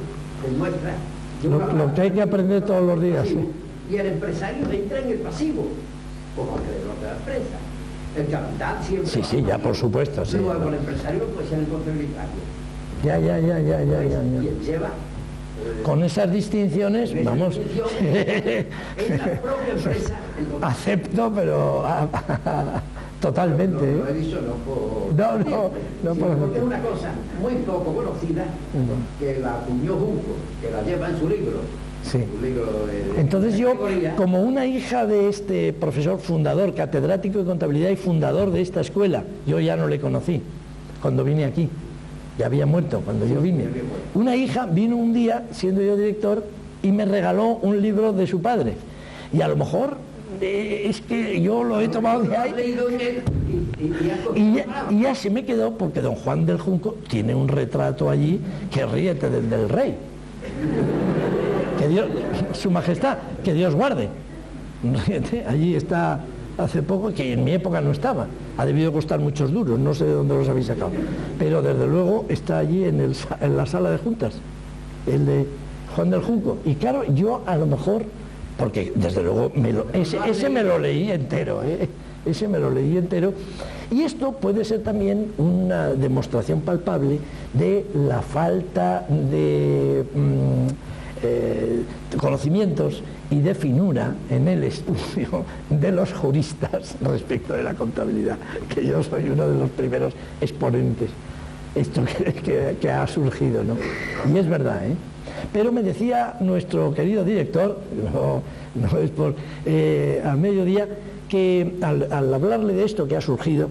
demuestra lo que hay que aprender todos los días. Sí. Y el empresario entra en el pasivo, como acreedor de la empresa. El capital siempre. Sí, ya, por supuesto. Sí, luego el empresario puede ser el contabilitario. Ya. Y lleva. Con esas distinciones, vamos. Es la propia empresa. Acepto, pero Totalmente. Lo he dicho no por... No, sino porque es una cosa muy poco conocida, que la acuñó Junco, que la lleva en su libro. Sí. Un libro de Entonces yo, categoría. como una hija de este profesor fundador, catedrático de contabilidad y fundador de esta escuela, yo ya no le conocí cuando vine aquí, ya había muerto cuando yo vine. Una hija vino un día, siendo yo director, y me regaló un libro de su padre. Y a lo mejor es que yo lo he tomado de ahí y ya se me quedó, porque don Juan del Junco tiene un retrato allí que ríete del rey. Que Dios, su majestad, que Dios guarde. Allí está hace poco, que en mi época no estaba. Ha debido costar muchos duros, no sé de dónde los habéis sacado. Pero desde luego está allí en la sala de juntas, el de Juan del Junco. Y claro, yo a lo mejor, porque desde luego ese me lo leí entero, ese me lo leí entero. Y esto puede ser también una demostración palpable de la falta de conocimientos y de finura en el estudio de los juristas respecto de la contabilidad, que yo soy uno de los primeros exponentes, esto que ha surgido, ¿no? Y es verdad, ¿eh? Pero me decía nuestro querido director, no es por a mediodía, que al hablarle de esto que ha surgido,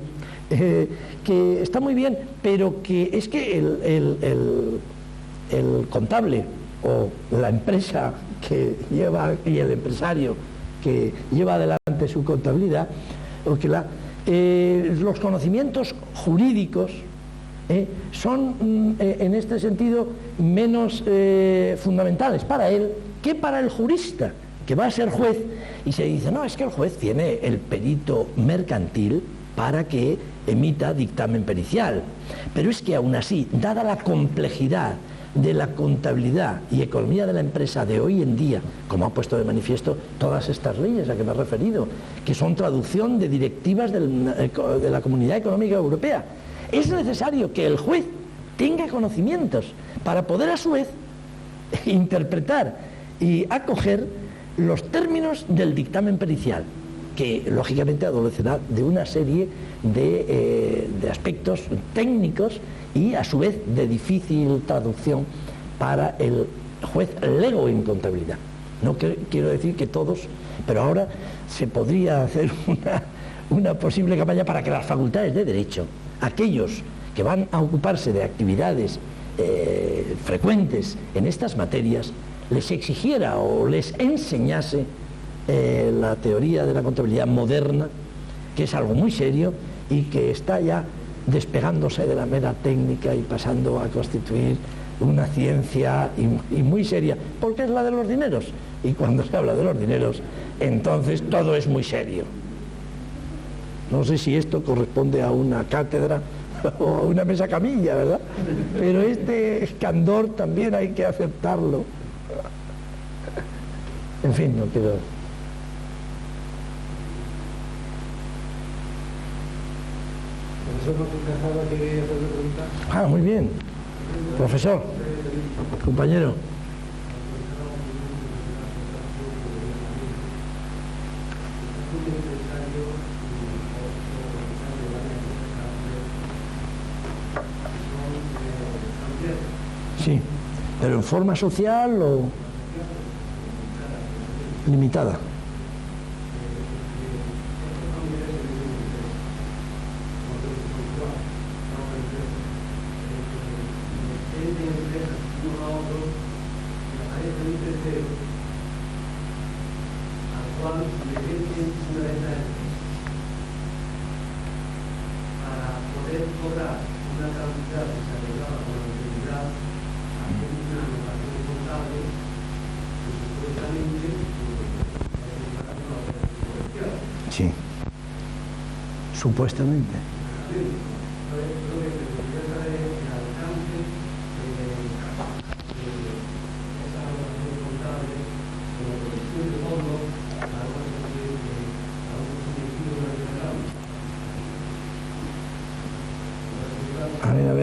que está muy bien, pero que es que el contable o la empresa que lleva y el empresario que lleva adelante su contabilidad, o que los conocimientos jurídicos son en este sentido menos fundamentales para él que para el jurista, que va a ser juez, y se dice, no, es que el juez tiene el perito mercantil para que emita dictamen pericial, pero es que aún así, dada la complejidad de la contabilidad y economía de la empresa de hoy en día, como ha puesto de manifiesto todas estas leyes a que me he referido, que son traducción de directivas de la Comunidad Económica Europea, es necesario que el juez tenga conocimientos para poder a su vez interpretar y acoger los términos del dictamen pericial, que lógicamente adolecerá de una serie de aspectos técnicos y a su vez de difícil traducción para el juez lego en contabilidad. No quiero decir que todos, pero ahora se podría hacer una posible campaña para que las facultades de Derecho, aquellos que van a ocuparse de actividades frecuentes en estas materias, les exigiera o les enseñase la teoría de la contabilidad moderna, que es algo muy serio y que está ya despegándose de la mera técnica y pasando a constituir una ciencia y muy seria, porque es la de los dineros, y cuando se habla de los dineros, entonces todo es muy serio. No sé si esto corresponde a una cátedra o a una mesa camilla, ¿verdad? Pero este candor también hay que aceptarlo. En fin, no quiero... Ah, muy bien. Profesor, compañero. Sí, pero en forma social o limitada. Sí, supuestamente.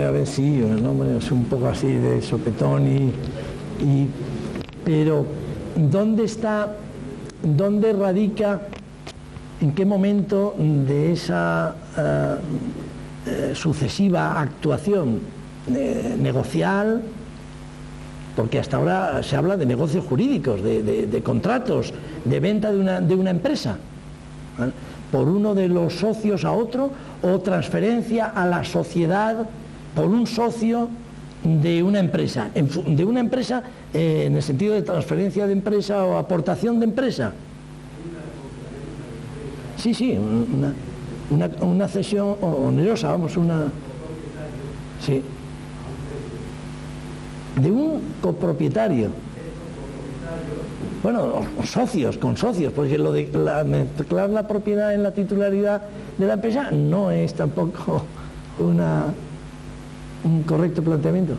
A ver, sí, el nombre es un poco así de sopetón pero ¿dónde radica en qué momento de esa sucesiva actuación negocial, porque hasta ahora se habla de negocios jurídicos, de contratos, de venta de una empresa, ¿vale?, por uno de los socios a otro, o transferencia a la sociedad por un socio de una empresa, en el sentido de transferencia de empresa o aportación de empresa. Sí, sí, una cesión onerosa, vamos, sí, de un copropietario. Bueno, con socios, porque lo de mezclar la propiedad en la titularidad de la empresa no es tampoco un correcto planteamiento.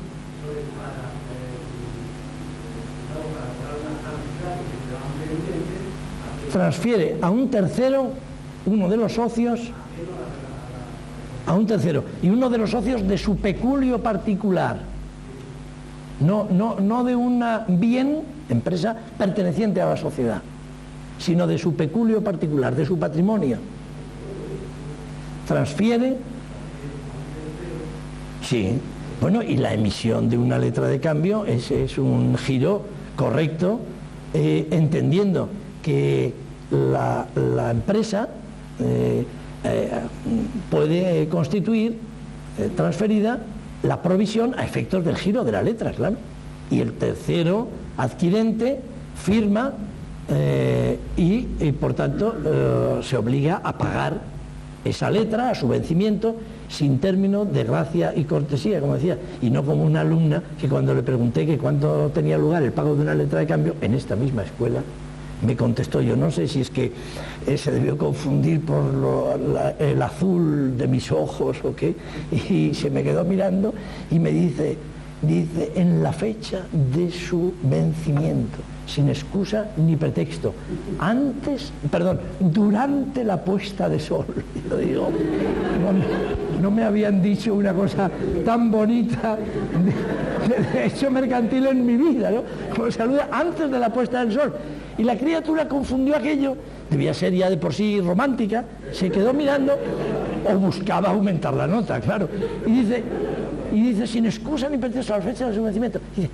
Transfiere a un tercero, uno de los socios, a un tercero, y uno de los socios de su peculio particular, no de una empresa perteneciente a la sociedad, sino de su peculio particular, de su patrimonio. Transfiere, sí, bueno, y la emisión de una letra de cambio es un giro correcto, entendiendo que la empresa puede constituir transferida la provisión a efectos del giro de la letra, claro, y el tercero adquirente firma y por tanto se obliga a pagar esa letra a su vencimiento sin término de gracia y cortesía, como decía, y no como una alumna que cuando le pregunté que cuándo tenía lugar el pago de una letra de cambio en esta misma escuela, me contestó, yo no sé si es que se debió confundir por el azul de mis ojos o qué, y se me quedó mirando y me dice en la fecha de su vencimiento, sin excusa ni pretexto, durante la puesta de sol. Yo digo, no me habían dicho una cosa tan bonita de hecho mercantil en mi vida, ¿no? Como saluda antes de la puesta del sol. Y la criatura confundió aquello, debía ser ya de por sí romántica, se quedó mirando o buscaba aumentar la nota, claro. Y dice sin excusa ni pretexto a la fecha de su vencimiento. Dice,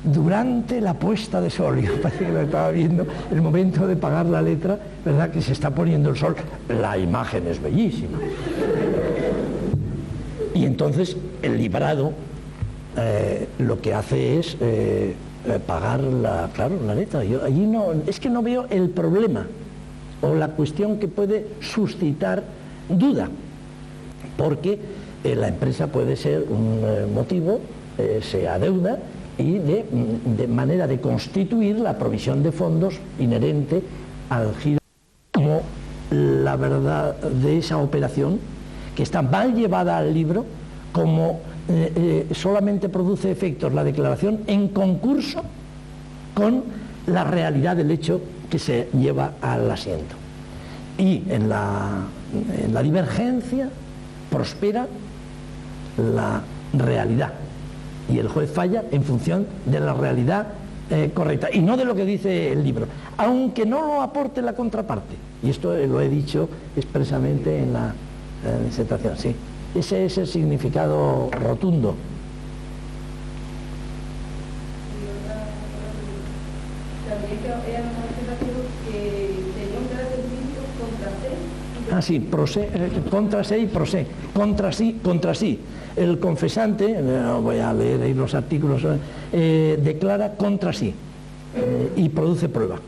durante la puesta de sol. Yo parece que lo estaba viendo, el momento de pagar la letra, ¿verdad? Que se está poniendo el sol. La imagen es bellísima. Y entonces el librado lo que hace es pagar la letra. Yo allí es que no veo el problema o la cuestión que puede suscitar duda, porque la empresa puede ser un motivo, se adeuda, y de manera de constituir la provisión de fondos inherente al giro, como la verdad de esa operación, que está mal llevada al libro, como solamente produce efectos la declaración en concurso con la realidad del hecho que se lleva al asiento. Y en la divergencia prospera la realidad, y el juez falla en función de la realidad correcta y no de lo que dice el libro, aunque no lo aporte la contraparte, y esto lo he dicho expresamente en la disertación. Sí, ese es el significado rotundo. También que era una observación que tenía un carácter jurídico contra se. Contra se y pro se. Contra sí. El confesante, no voy a leer ahí los artículos, declara contra sí y produce prueba.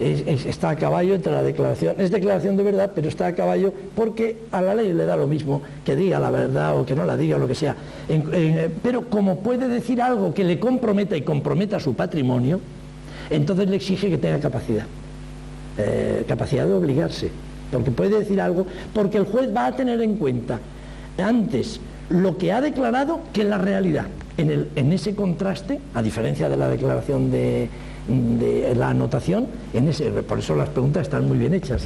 Está a caballo entre la declaración, es declaración de verdad, pero está a caballo porque a la ley le da lo mismo que diga la verdad o que no la diga o lo que sea. Pero como puede decir algo que le comprometa y comprometa su patrimonio, entonces le exige que tenga capacidad de obligarse, porque puede decir algo, porque el juez va a tener en cuenta antes lo que ha declarado que la realidad. En ese contraste, a diferencia de la declaración de la anotación, por eso las preguntas están muy bien hechas,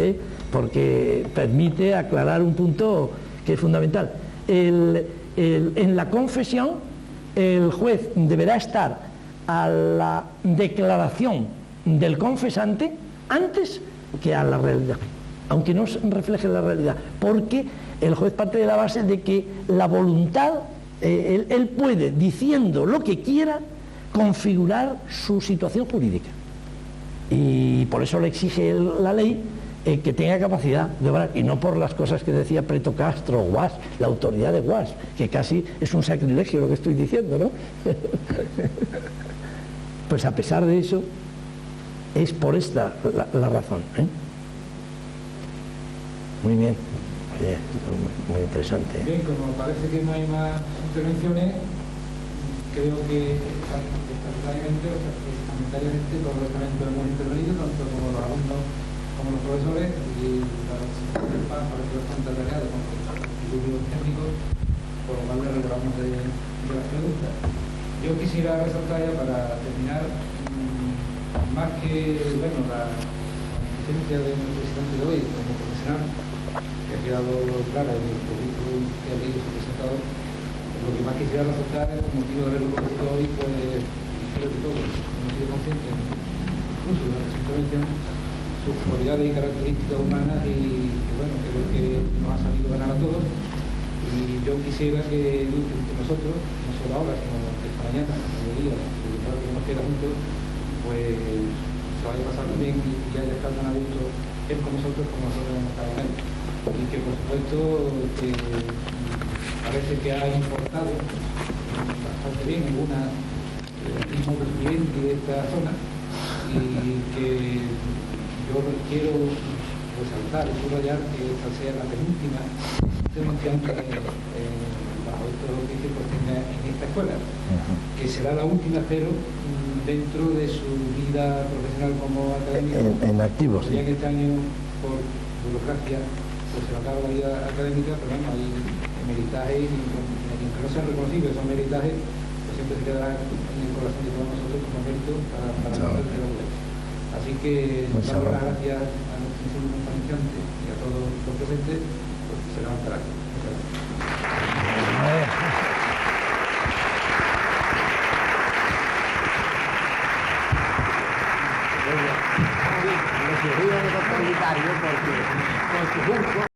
porque permite aclarar un punto que es fundamental. En la confesión, el juez deberá estar a la declaración del confesante antes que a la realidad. aunque no refleje la realidad, porque el juez parte de la base de que la voluntad, él puede, diciendo lo que quiera, configurar su situación jurídica. Y por eso le exige la ley que tenga capacidad de obrar, y no por las cosas que decía Preto Castro, Guas, la autoridad de Guas, que casi es un sacrilegio lo que estoy diciendo, ¿no? Pues a pesar de eso, es por esta la razón, ¿eh? Muy bien, muy interesante. Bien, como parece que no hay más intervenciones, creo que parlamentariamente todos los estamentos hemos intervenido, tanto como los alumnos como los profesores, y el PAN parece bastante atareado con los estudios técnicos, por lo cual le recordamos de las preguntas. Yo quisiera resaltar ya para terminar, más que bueno, la existencia de nuestro presidente de hoy como profesional, que ha quedado clara en el currículum que ha leído su presentador, lo que más quisiera resaltar es el motivo de haberlo conocido hoy, pues creo que todos hemos sido conscientes, incluso de la intervención, sus cualidades y características humanas, y que bueno, creo que nos ha salido ganar a todos. Y yo quisiera que nosotros, no solo ahora, sino que esta mañana, mediodía, que nos queda juntos, pues se vaya a pasar bien y ya haya estado tan a gusto él con nosotros como nosotros hemos estado con él. Y que por supuesto que parece que ha importado bastante bien alguna ritmo del cliente de esta zona, y que yo quiero resaltar y subrayar que esta sea la penúltima intervención que bajo estos oficios pues tenga en esta escuela, que será la última, pero dentro de su vida profesional como académico, en activo, sí. Ya que este año por burocracia pues se acaba la vida académica, pero bueno, hay meritajes, y aunque no sean reconocidos esos meritajes, pues siempre se quedará en el corazón de todos nosotros como mérito para nosotros que lo veamos. Así que damos las gracias a nuestro instituto conferenciante y a todos los presentes, pues se levantará. Muchas gracias. Me sirvió de comunitario porque con su curso